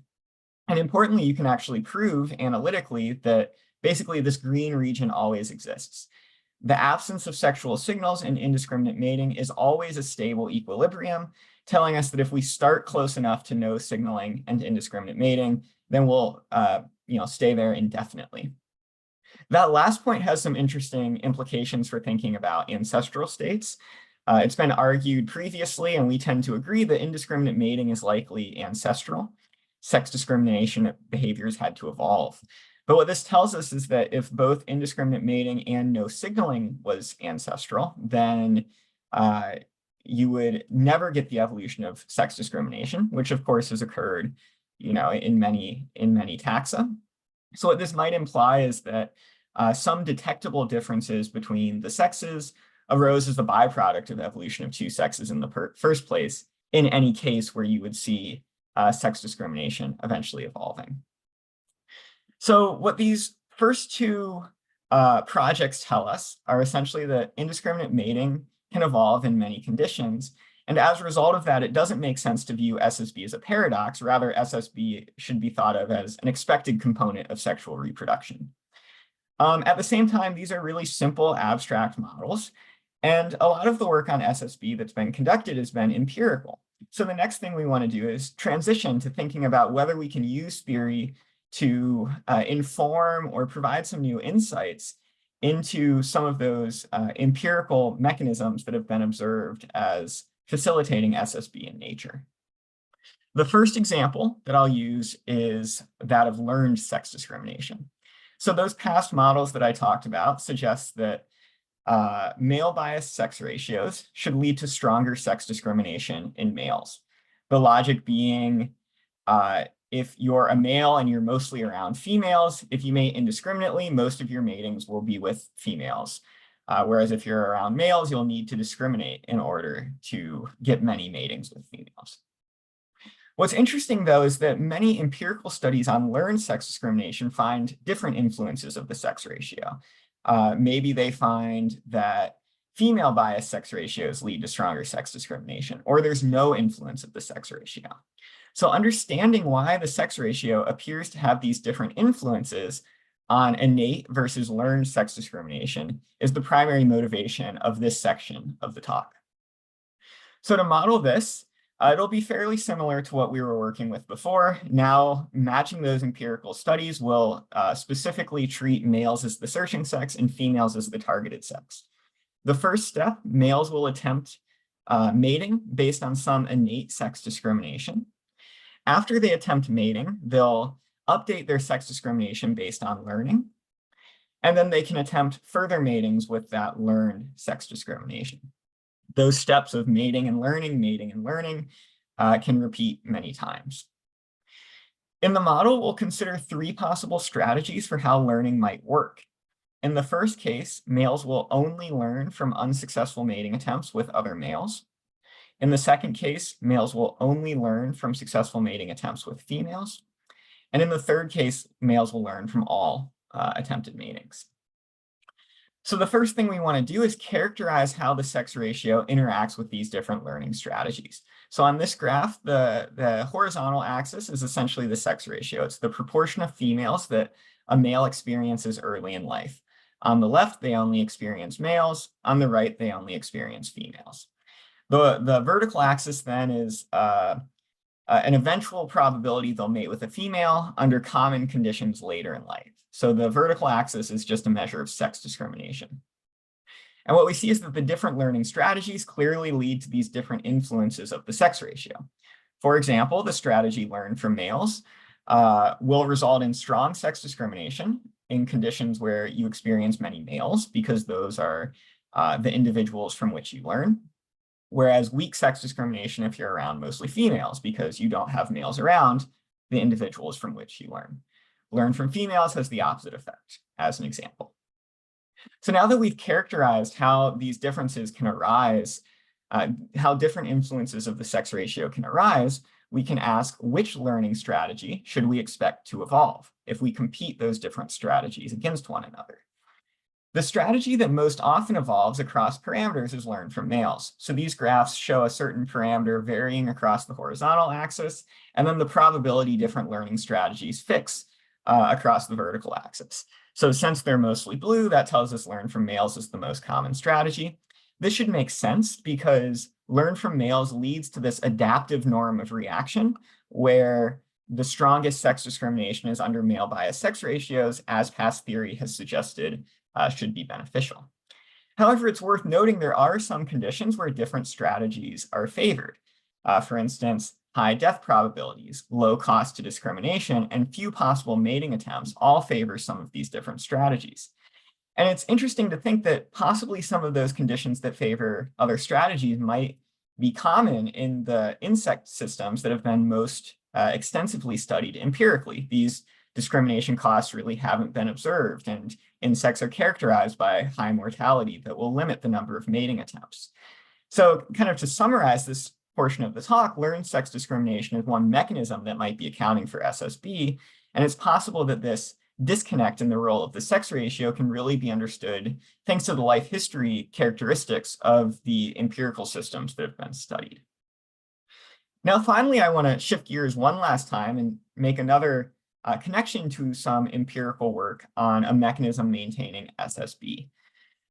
And importantly, you can actually prove analytically that basically this green region always exists. The absence of sexual signals and indiscriminate mating is always a stable equilibrium, telling us that if we start close enough to no signaling and indiscriminate mating, then we'll stay there indefinitely. That last point has some interesting implications for thinking about ancestral states. It's been argued previously, and we tend to agree that indiscriminate mating is likely ancestral. Sex discrimination behaviors had to evolve. But what this tells us is that if both indiscriminate mating and no signaling was ancestral, then you would never get the evolution of sex discrimination, which of course has occurred, in many taxa. So what this might imply is that some detectable differences between the sexes arose as a byproduct of evolution of two sexes in the first place, in any case where you would see sex discrimination eventually evolving. So what these first two projects tell us are essentially that indiscriminate mating can evolve in many conditions. And as a result of that, it doesn't make sense to view SSB as a paradox. Rather, SSB should be thought of as an expected component of sexual reproduction. At the same time, these are really simple abstract models. And a lot of the work on SSB that's been conducted has been empirical. So the next thing we want to do is transition to thinking about whether we can use theory to inform or provide some new insights into some of those empirical mechanisms that have been observed as facilitating SSB in nature. The first example that I'll use is that of learned sex discrimination. So those past models that I talked about suggest that male biased sex ratios should lead to stronger sex discrimination in males. The logic being, if you're a male and you're mostly around females, if you mate indiscriminately, most of your matings will be with females. Whereas if you're around males, you'll need to discriminate in order to get many matings with females. What's interesting, though, is that many empirical studies on learned sex discrimination find different influences of the sex ratio. Maybe they find that female biased sex ratios lead to stronger sex discrimination, or there's no influence of the sex ratio. So understanding why the sex ratio appears to have these different influences on innate versus learned sex discrimination is the primary motivation of this section of the talk. So to model this, it'll be fairly similar to what we were working with before. Now, matching those empirical studies will specifically treat males as the searching sex and females as the targeted sex. The first step, males will attempt mating based on some innate sex discrimination. After they attempt mating, they'll update their sex discrimination based on learning, and then they can attempt further matings with that learned sex discrimination. Those steps of mating and learning can repeat many times. In the model, we'll consider three possible strategies for how learning might work. In the first case, males will only learn from unsuccessful mating attempts with other males. In the second case, males will only learn from successful mating attempts with females. And in the third case, males will learn from all attempted matings. So the first thing we want to do is characterize how the sex ratio interacts with these different learning strategies. So on this graph, the horizontal axis is essentially the sex ratio. It's the proportion of females that a male experiences early in life. On the left, they only experience males. On the right, they only experience females. The vertical axis then is an eventual probability they'll mate with a female under common conditions later in life. So the vertical axis is just a measure of sex discrimination. And what we see is that the different learning strategies clearly lead to these different influences of the sex ratio. For example, the strategy learned from males will result in strong sex discrimination in conditions where you experience many males, because those are the individuals from which you learn. Whereas weak sex discrimination if you're around mostly females, because you don't have males around the individuals from which you learn. Learn from females has the opposite effect, as an example. So now that we've characterized how these differences can arise, how different influences of the sex ratio can arise, we can ask which learning strategy should we expect to evolve if we compete those different strategies against one another. The strategy that most often evolves across parameters is learn from males. So these graphs show a certain parameter varying across the horizontal axis, and then the probability different learning strategies fix across the vertical axis. So since they're mostly blue, that tells us learn from males is the most common strategy. This should make sense because learn from males leads to this adaptive norm of reaction where the strongest sex discrimination is under male bias sex ratios, as past theory has suggested should be beneficial. However, it's worth noting there are some conditions where different strategies are favored. For instance, high death probabilities, low cost to discrimination, and few possible mating attempts all favor some of these different strategies. And it's interesting to think that possibly some of those conditions that favor other strategies might be common in the insect systems that have been most extensively studied empirically. These discrimination costs really haven't been observed, and insects are characterized by high mortality that will limit the number of mating attempts. So kind of to summarize this portion of the talk, learned sex discrimination is one mechanism that might be accounting for SSB, and it's possible that this disconnect in the role of the sex ratio can really be understood thanks to the life history characteristics of the empirical systems that have been studied. Now, finally, I want to shift gears one last time and make another connection to some empirical work on a mechanism maintaining SSB.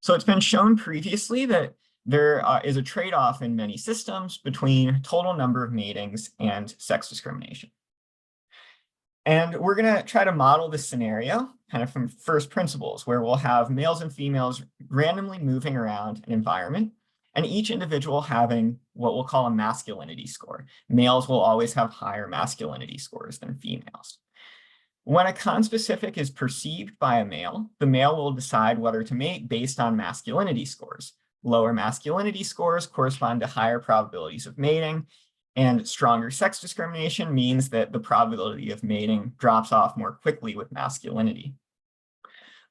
So it's been shown previously that there is a trade-off in many systems between total number of matings and sex discrimination. And we're going to try to model this scenario kind of from first principles, where we'll have males and females randomly moving around an environment, and each individual having what we'll call a masculinity score. Males will always have higher masculinity scores than females. When a conspecific is perceived by a male, the male will decide whether to mate based on masculinity scores. Lower masculinity scores correspond to higher probabilities of mating, and stronger sex discrimination means that the probability of mating drops off more quickly with masculinity.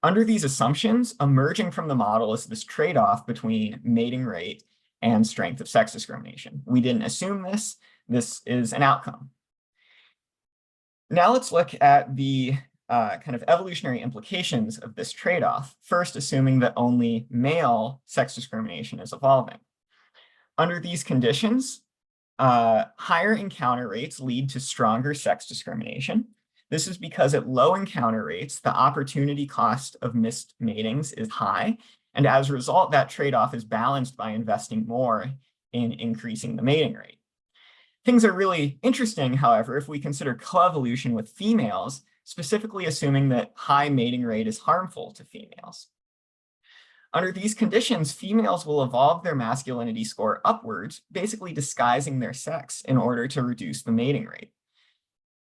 Under these assumptions, emerging from the model is this trade-off between mating rate and strength of sex discrimination. We didn't assume this. This is an outcome. Now let's look at the kind of evolutionary implications of this trade-off, first assuming that only male sex discrimination is evolving. Under these conditions, higher encounter rates lead to stronger sex discrimination. This is because at low encounter rates, the opportunity cost of missed matings is high, and as a result, that trade-off is balanced by investing more in increasing the mating rate. Things are really interesting, however, if we consider coevolution with females, specifically assuming that high mating rate is harmful to females. Under these conditions, females will evolve their masculinity score upwards, basically disguising their sex in order to reduce the mating rate.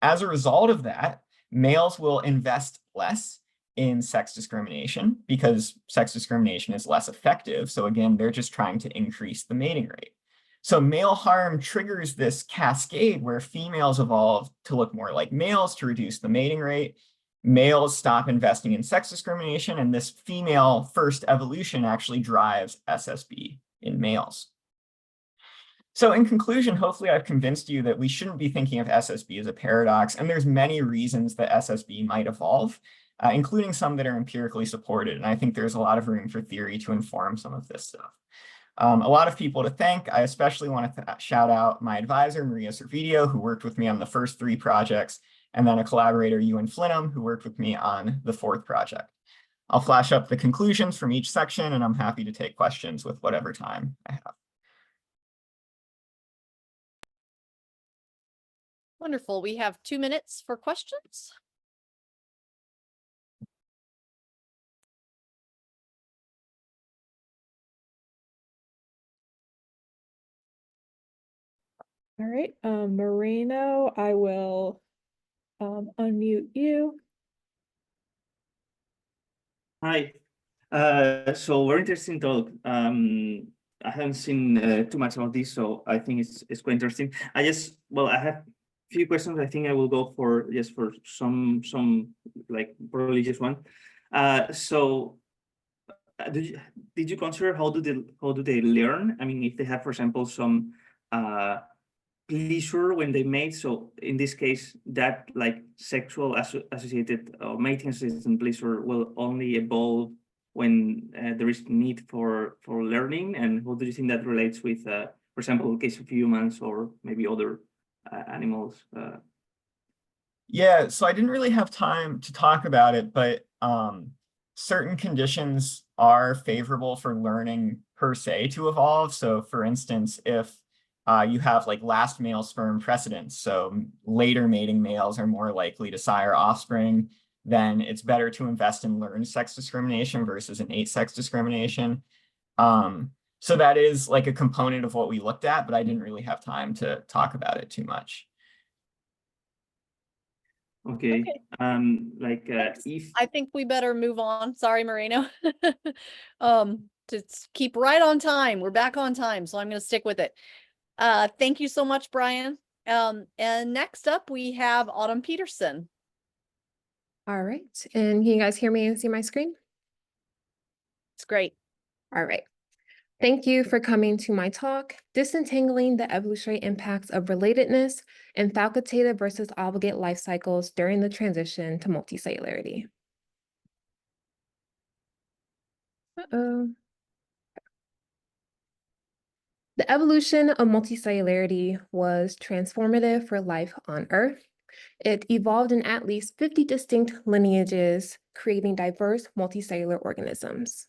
As a result of that, males will invest less in sex discrimination because sex discrimination is less effective. So again, they're just trying to increase the mating rate. So male harm triggers this cascade where females evolve to look more like males to reduce the mating rate. Males stop investing in sex discrimination, and this female first evolution actually drives SSB in males. So in conclusion, hopefully I've convinced you that we shouldn't be thinking of SSB as a paradox, and there's many reasons that SSB might evolve, including some that are empirically supported. And I think there's a lot of room for theory to inform some of this stuff. A lot of people to thank. I especially want to shout out my advisor, Maria Servideo, who worked with me on the first 3 projects, and then a collaborator, Ewan Flinham, who worked with me on the 4th project. I'll flash up the conclusions from each section, and I'm happy to take questions with whatever time I have. Wonderful. We have 2 minutes for questions. All right, Moreno, I will unmute you. Hi. So very interesting talk. I haven't seen too much about this, so I think it's quite interesting. I have a few questions. I think I will go for some like probably just one. Did you consider how do they learn? I mean, if they have, for example, some pleasure when they mate. So in this case, that like sexual associated or mating associated pleasure will only evolve when there is need for learning. And how do you think that relates with, for example, the case of humans or maybe other animals? Yeah, so I didn't really have time to talk about it, but certain conditions are favorable for learning per se to evolve. So for instance, if you have like last male sperm precedence, so later mating males are more likely to sire offspring, then it's better to invest in learned sex discrimination versus innate sex discrimination. So that is like a component of what we looked at, but I didn't really have time to talk about it too much. Okay. Thanks. If I think we better move on. Sorry, Moreno. To keep right on time. We're back on time, so I'm going to stick with it. Thank you so much, Brian. And next up we have Autumn Peterson. All right, and can you guys hear me and see my screen? It's great. All right. Thank you for coming to my talk, Disentangling the Evolutionary Impacts of Relatedness and Facultative versus Obligate Life Cycles During the Transition to Multicellularity. Uh-oh. The evolution of multicellularity was transformative for life on Earth. It evolved in at least 50 distinct lineages, creating diverse multicellular organisms.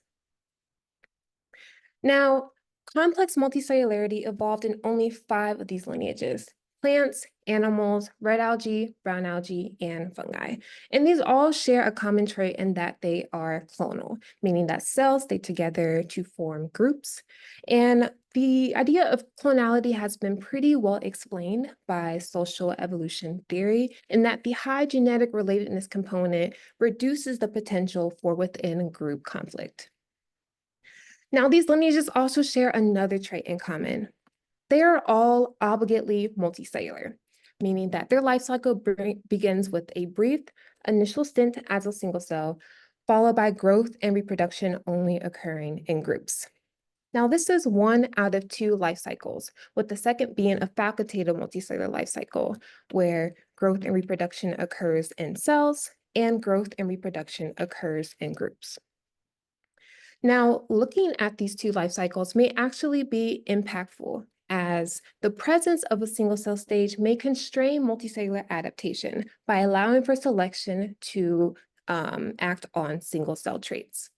Now, complex multicellularity evolved in only 5 of these lineages: plants, animals, red algae, brown algae, and fungi. And these all share a common trait in that they are clonal, meaning that cells stay together to form groups. And the idea of clonality has been pretty well explained by social evolution theory, in that the high genetic relatedness component reduces the potential for within-group conflict. Now, these lineages also share another trait in common. They are all obligately multicellular, meaning that their life cycle begins with a brief initial stint as a single cell, followed by growth and reproduction only occurring in groups. Now, this is 1 out of 2 life cycles, with the second being a facultative multicellular life cycle, where growth and reproduction occurs in cells and growth and reproduction occurs in groups. Now, looking at these 2 life cycles may actually be impactful, as the presence of a single cell stage may constrain multicellular adaptation by allowing for selection to act on single cell traits.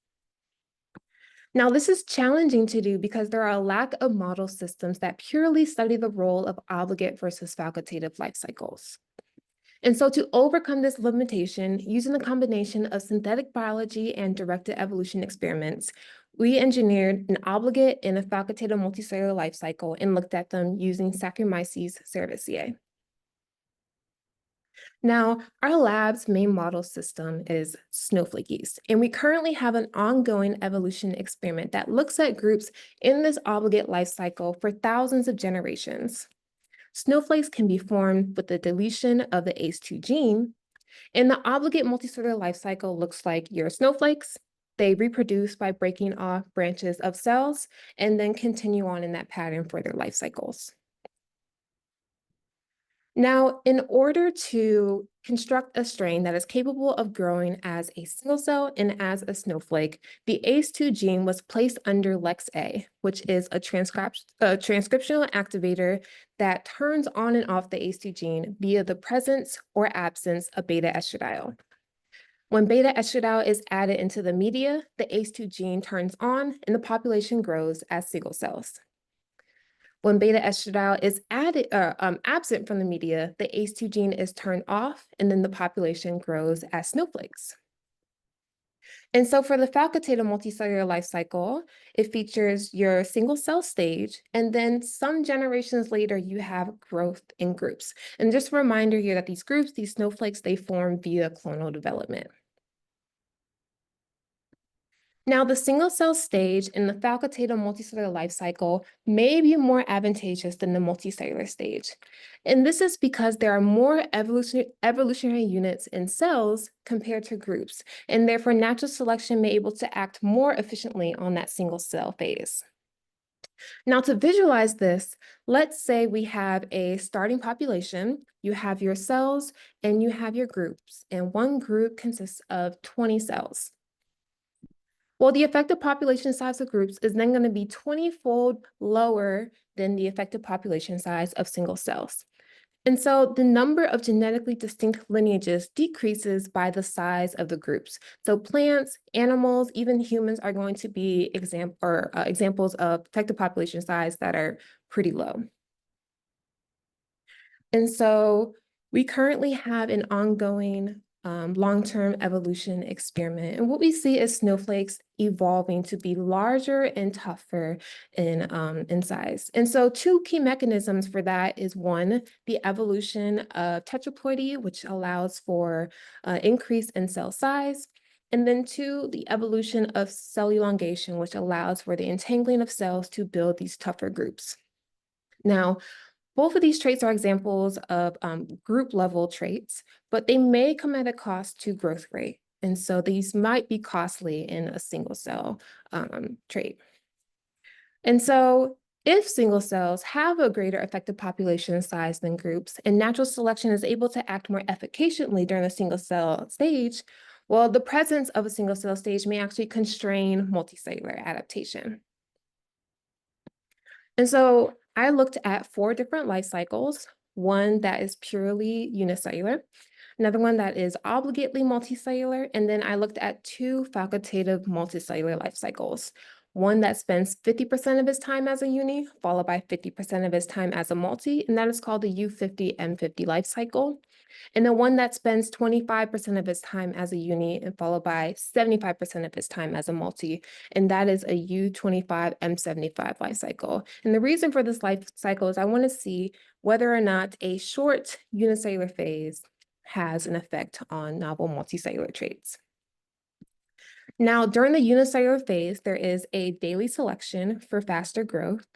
Now, this is challenging to do because there are a lack of model systems that purely study the role of obligate versus facultative life cycles. And so to overcome this limitation, using a combination of synthetic biology and directed evolution experiments, we engineered an obligate and a facultative multicellular life cycle and looked at them using Saccharomyces cerevisiae. Now, our lab's main model system is snowflake yeast, and we currently have an ongoing evolution experiment that looks at groups in this obligate life cycle for thousands of generations. Snowflakes can be formed with the deletion of the ACE2 gene, and the obligate multicellular life cycle looks like your snowflakes. They reproduce by breaking off branches of cells and then continue on in that pattern for their life cycles. Now, in order to construct a strain that is capable of growing as a single cell and as a snowflake, the ACE2 gene was placed under LEX-A, which is a transcriptional activator that turns on and off the ACE2 gene via the presence or absence of beta-estradiol. When beta-estradiol is added into the media, the ACE2 gene turns on and the population grows as single cells. When beta-estradiol is absent from the media, the ACE2 gene is turned off and then the population grows as snowflakes. And so for the facultative multicellular life cycle, it features your single cell stage, and then some generations later, you have growth in groups. And just a reminder here that these groups, these snowflakes, they form via clonal development. Now, the single cell stage in the facultative multicellular life cycle may be more advantageous than the multicellular stage. And this is because there are more evolutionary units in cells compared to groups, and therefore natural selection may be able to act more efficiently on that single cell phase. Now, to visualize this, let's say we have a starting population, you have your cells, and you have your groups, and one group consists of 20 cells. Well, the effective population size of groups is then going to be 20-fold lower than the effective population size of single cells. And so the number of genetically distinct lineages decreases by the size of the groups. So plants, animals, even humans are going to be examples of effective population size that are pretty low. And so we currently have an ongoing long-term evolution experiment. And what we see is snowflakes evolving to be larger and tougher in size. And so two key mechanisms for that is one, the evolution of tetraploidy, which allows for increase in cell size. And then two, the evolution of cell elongation, which allows for the entangling of cells to build these tougher groups. Now, both of these traits are examples of group level traits, but they may come at a cost to growth rate. And so these might be costly in a single cell trait. And so if single cells have a greater effective population size than groups, and natural selection is able to act more efficaciously during the single cell stage, well, the presence of a single cell stage may actually constrain multicellular adaptation. And so I looked at 4 different life cycles, one that is purely unicellular, another one that is obligately multicellular, and then I looked at 2 facultative multicellular life cycles, one that spends 50% of its time as a uni, followed by 50% of its time as a multi, and that is called the U50M50 life cycle. And then one that spends 25% of its time as a uni and followed by 75% of its time as a multi, and that is a U25M75 life cycle. And the reason for this life cycle is I want to see whether or not a short unicellular phase has an effect on novel multicellular traits. Now, during the unicellular phase, there is a daily selection for faster growth.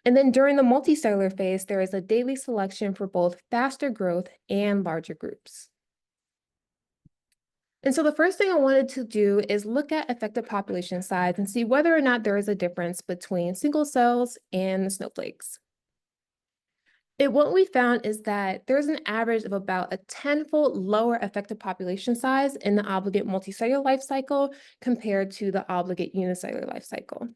And then during the multicellular phase, there is a daily selection for both faster growth and larger groups. And so the first thing I wanted to do is look at effective population size and see whether or not there is a difference between single cells and the snowflakes. What we found is that there's an average of about a 10-fold lower effective population size in the obligate multicellular life cycle compared to the obligate unicellular life cycle.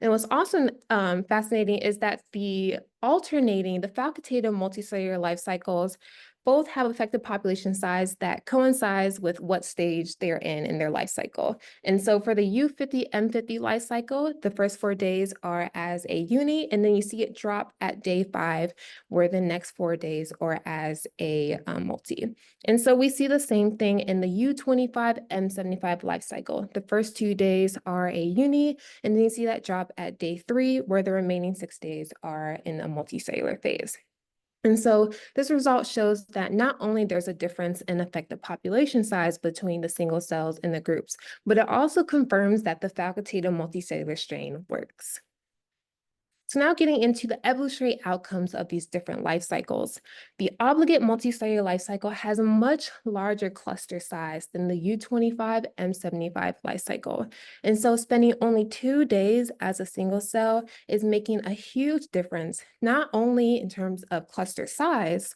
And what's also fascinating is that the facultative multicellular life cycles both have effective population size that coincides with what stage they're in their life cycle. And so for the U50M50 life cycle, the first 4 days are as a uni, and then you see it drop at day 5, where the next 4 days are as a multi. And so we see the same thing in the U25M75 life cycle. The first 2 days are a uni, and then you see that drop at day 3, where the remaining 6 days are in a multicellular phase. And so this result shows that not only there's a difference in effective population size between the single cells and the groups, but it also confirms that the facultative multicellular strain works. So now getting into the evolutionary outcomes of these different life cycles. The obligate multicellular life cycle has a much larger cluster size than the U25M75 life cycle. And so spending only 2 days as a single cell is making a huge difference, not only in terms of cluster size,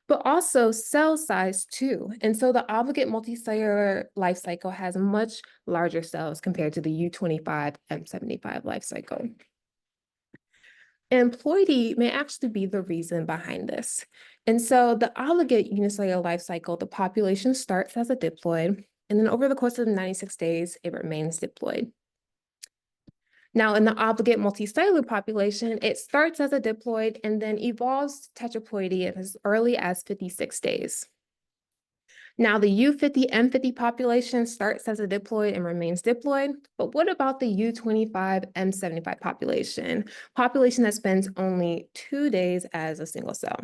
but also cell size too. And so the obligate multicellular life cycle has much larger cells compared to the U25M75 life cycle. And ploidy may actually be the reason behind this. And so the obligate unicellular life cycle, the population starts as a diploid, and then over the course of 96 days, it remains diploid. Now, in the obligate multicellular population, it starts as a diploid and then evolves to tetraploidy as early as 56 days. Now, the U50M50 population starts as a diploid and remains diploid, but what about the U25M75 population that spends only 2 days as a single cell?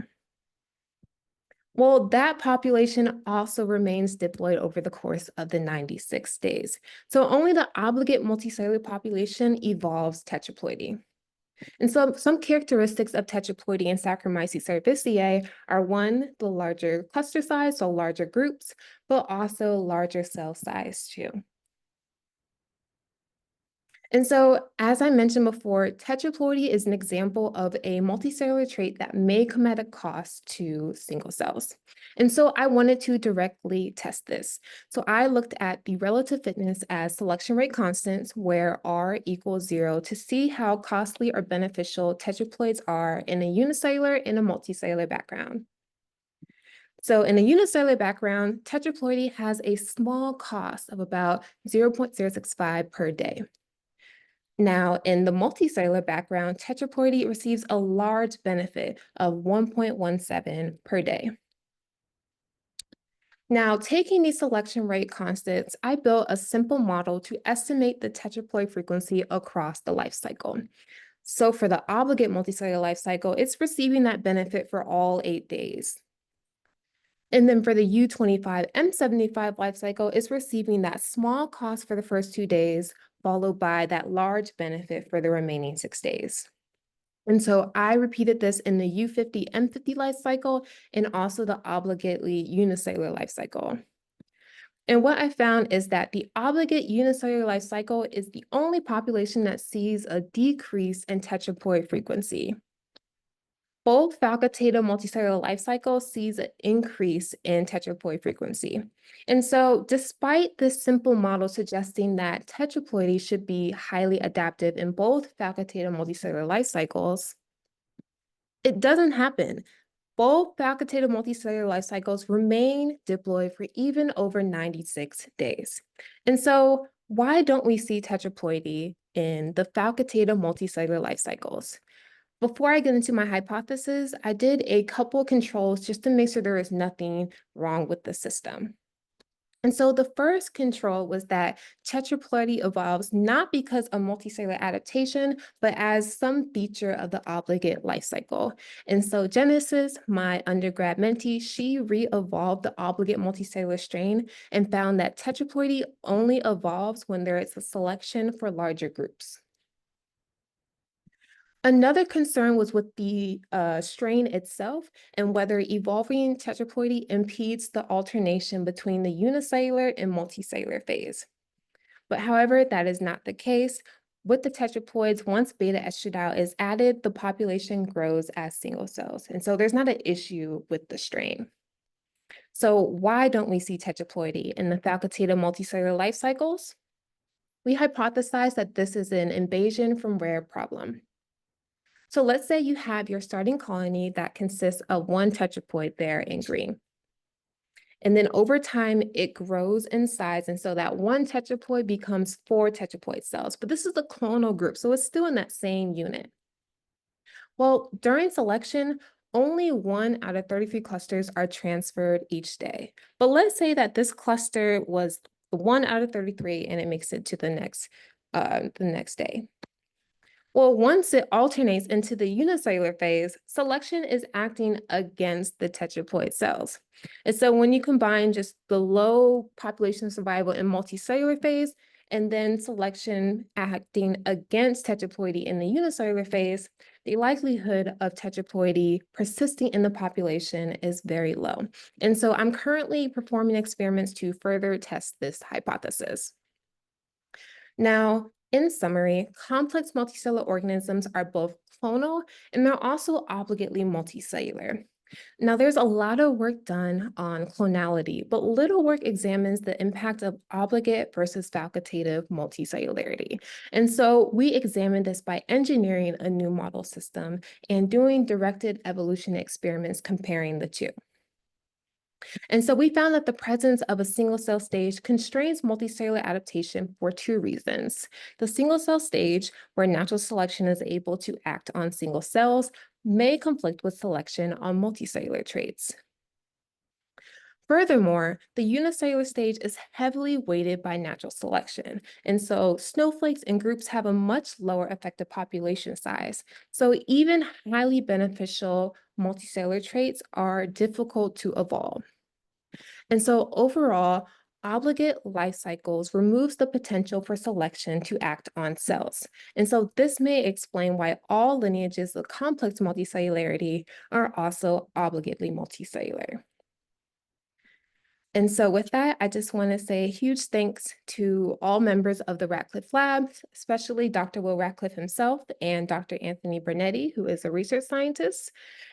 Well, that population also remains diploid over the course of the 96 days. So only the obligate multicellular population evolves tetraploidy. And so some characteristics of tetraploidy and Saccharomyces cerevisiae are one, the larger cluster size, so larger groups, but also larger cell size too. And so, as I mentioned before, tetraploidy is an example of a multicellular trait that may come at a cost to single cells. And so I wanted to directly test this. So I looked at the relative fitness as selection rate constants, where R equals 0, to see how costly or beneficial tetraploids are in a unicellular and a multicellular background. So in a unicellular background, tetraploidy has a small cost of about 0.065 per day. Now, in the multicellular background, tetraploidy receives a large benefit of 1.17 per day. Now, taking these selection rate constants, I built a simple model to estimate the tetraploid frequency across the life cycle. So for the obligate multicellular life cycle, it's receiving that benefit for all 8 days. And then for the U25M75 life cycle, it's receiving that small cost for the first 2 days, followed by that large benefit for the remaining 6 days. And so I repeated this in the U50M50 life cycle and also the obligately unicellular life cycle. And what I found is that the obligate unicellular life cycle is the only population that sees a decrease in tetraploid frequency. Both facultative multicellular life cycles sees an increase in tetraploid frequency. And so despite this simple model suggesting that tetraploidy should be highly adaptive in both facultative multicellular life cycles, it doesn't happen. Both facultative multicellular life cycles remain diploid for even over 96 days. And so why don't we see tetraploidy in the facultative multicellular life cycles? Before I get into my hypothesis, I did a couple controls just to make sure there is nothing wrong with the system. And so the first control was that tetraploidy evolves not because of multicellular adaptation, but as some feature of the obligate life cycle. And so Genesis, my undergrad mentee, she re-evolved the obligate multicellular strain and found that tetraploidy only evolves when there is a selection for larger groups. Another concern was with the strain itself and whether evolving tetraploidy impedes the alternation between the unicellular and multicellular phase. But however, that is not the case. With the tetraploids, once beta estradiol is added, the population grows as single cells. And so there's not an issue with the strain. So why don't we see tetraploidy in the facultative multicellular life cycles? We hypothesized that this is an invasion from rare problem. So let's say you have your starting colony that consists of one tetraploid there in green. And then over time, it grows in size. And so that one tetraploid becomes 4 tetraploid cells. But this is the clonal group, so it's still in that same unit. Well, during selection, only 1 out of 33 clusters are transferred each day. But let's say that this cluster was 1 out of 33 and it makes it to the next day. Well, once it alternates into the unicellular phase, selection is acting against the tetraploid cells. And so when you combine just the low population survival in multicellular phase and then selection acting against tetraploidy in the unicellular phase, the likelihood of tetraploidy persisting in the population is very low. And so I'm currently performing experiments to further test this hypothesis. Now, in summary, complex multicellular organisms are both clonal and they're also obligately multicellular. Now, there's a lot of work done on clonality, but little work examines the impact of obligate versus facultative multicellularity. And so we examined this by engineering a new model system and doing directed evolution experiments comparing the two. And so we found that the presence of a single cell stage constrains multicellular adaptation for 2 reasons. The single cell stage, where natural selection is able to act on single cells, may conflict with selection on multicellular traits. Furthermore, the unicellular stage is heavily weighted by natural selection. And so snowflakes and groups have a much lower effective population size. So even highly beneficial multicellular traits are difficult to evolve. And so overall, obligate life cycles removes the potential for selection to act on cells. And so this may explain why all lineages of complex multicellularity are also obligately multicellular. And so with that, I just want to say a huge thanks to all members of the Radcliffe Lab, especially Dr. Will Radcliffe himself and Dr. Anthony Bernetti, who is a research scientist.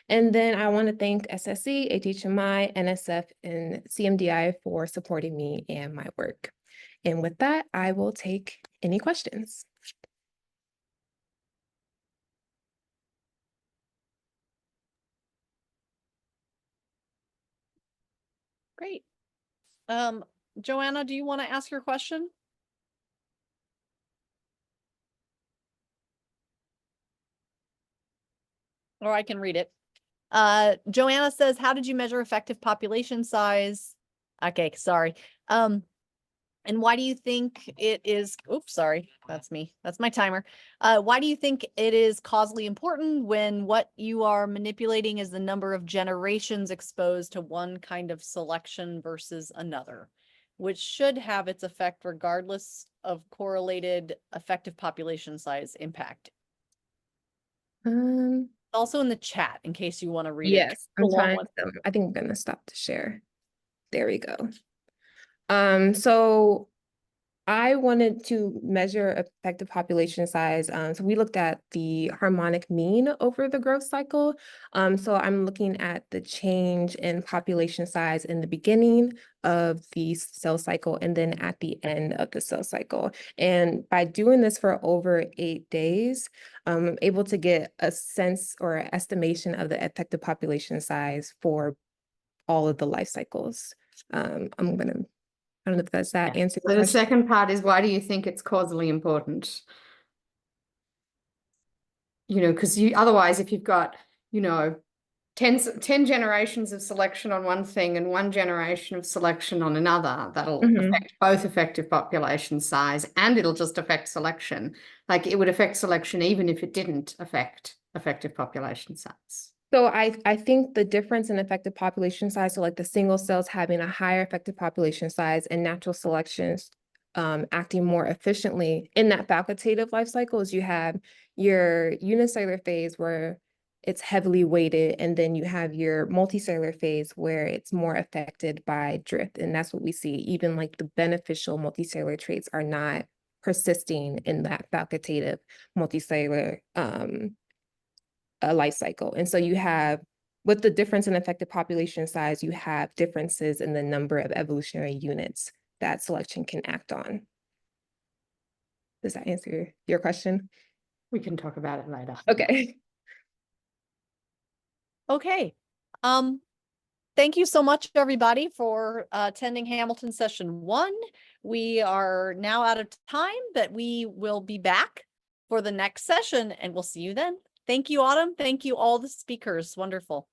And then I want to thank SSC, HHMI, NSF, and CMDI for supporting me and my work. And with that, I will take any questions. Great. Joanna, do you want to ask your question? Or I can read it. Joanna says, how did you measure effective population size? Okay, sorry. And why do you think it is, oops, sorry, that's me. That's my timer. Why do you think it is causally important when what you are manipulating is the number of generations exposed to one kind of selection versus another, which should have its effect regardless of correlated effective population size impact? Also in the chat, in case you want to read it. Yes, I'm Along trying with- to, I think I'm gonna stop to share. There we go. So I wanted to measure effective population size. So we looked at the harmonic mean over the growth cycle. So I'm looking at the change in population size in the beginning of the cell cycle and then at the end of the cell cycle. And by doing this for over 8 days, I'm able to get a sense or estimation of the effective population size for all of the life cycles. I don't know if that's that answer. So the second part is, why do you think it's causally important? You know, because otherwise, if you've got, 10 generations of selection on one thing and 1 generation of selection on another, that'll affect both effective population size, and it'll just affect selection. Like it would affect selection even if it didn't affect effective population size. So I think the difference in effective population size, so like the single cells having a higher effective population size and natural selections acting more efficiently in that facultative life cycle, is you have your unicellular phase where it's heavily weighted, and then you have your multicellular phase where it's more affected by drift. And that's what we see. Even like the beneficial multicellular traits are not persisting in that facultative multicellular life cycle. And so you have, with the difference in effective population size, you have differences in the number of evolutionary units that selection can act on. Does that answer your question? We can talk about it later. Okay. Okay. Thank you so much, everybody, for attending Hamilton Session 1. We are now out of time, but we will be back for the next session and we'll see you then. Thank you, Autumn. Thank you, all the speakers. Wonderful.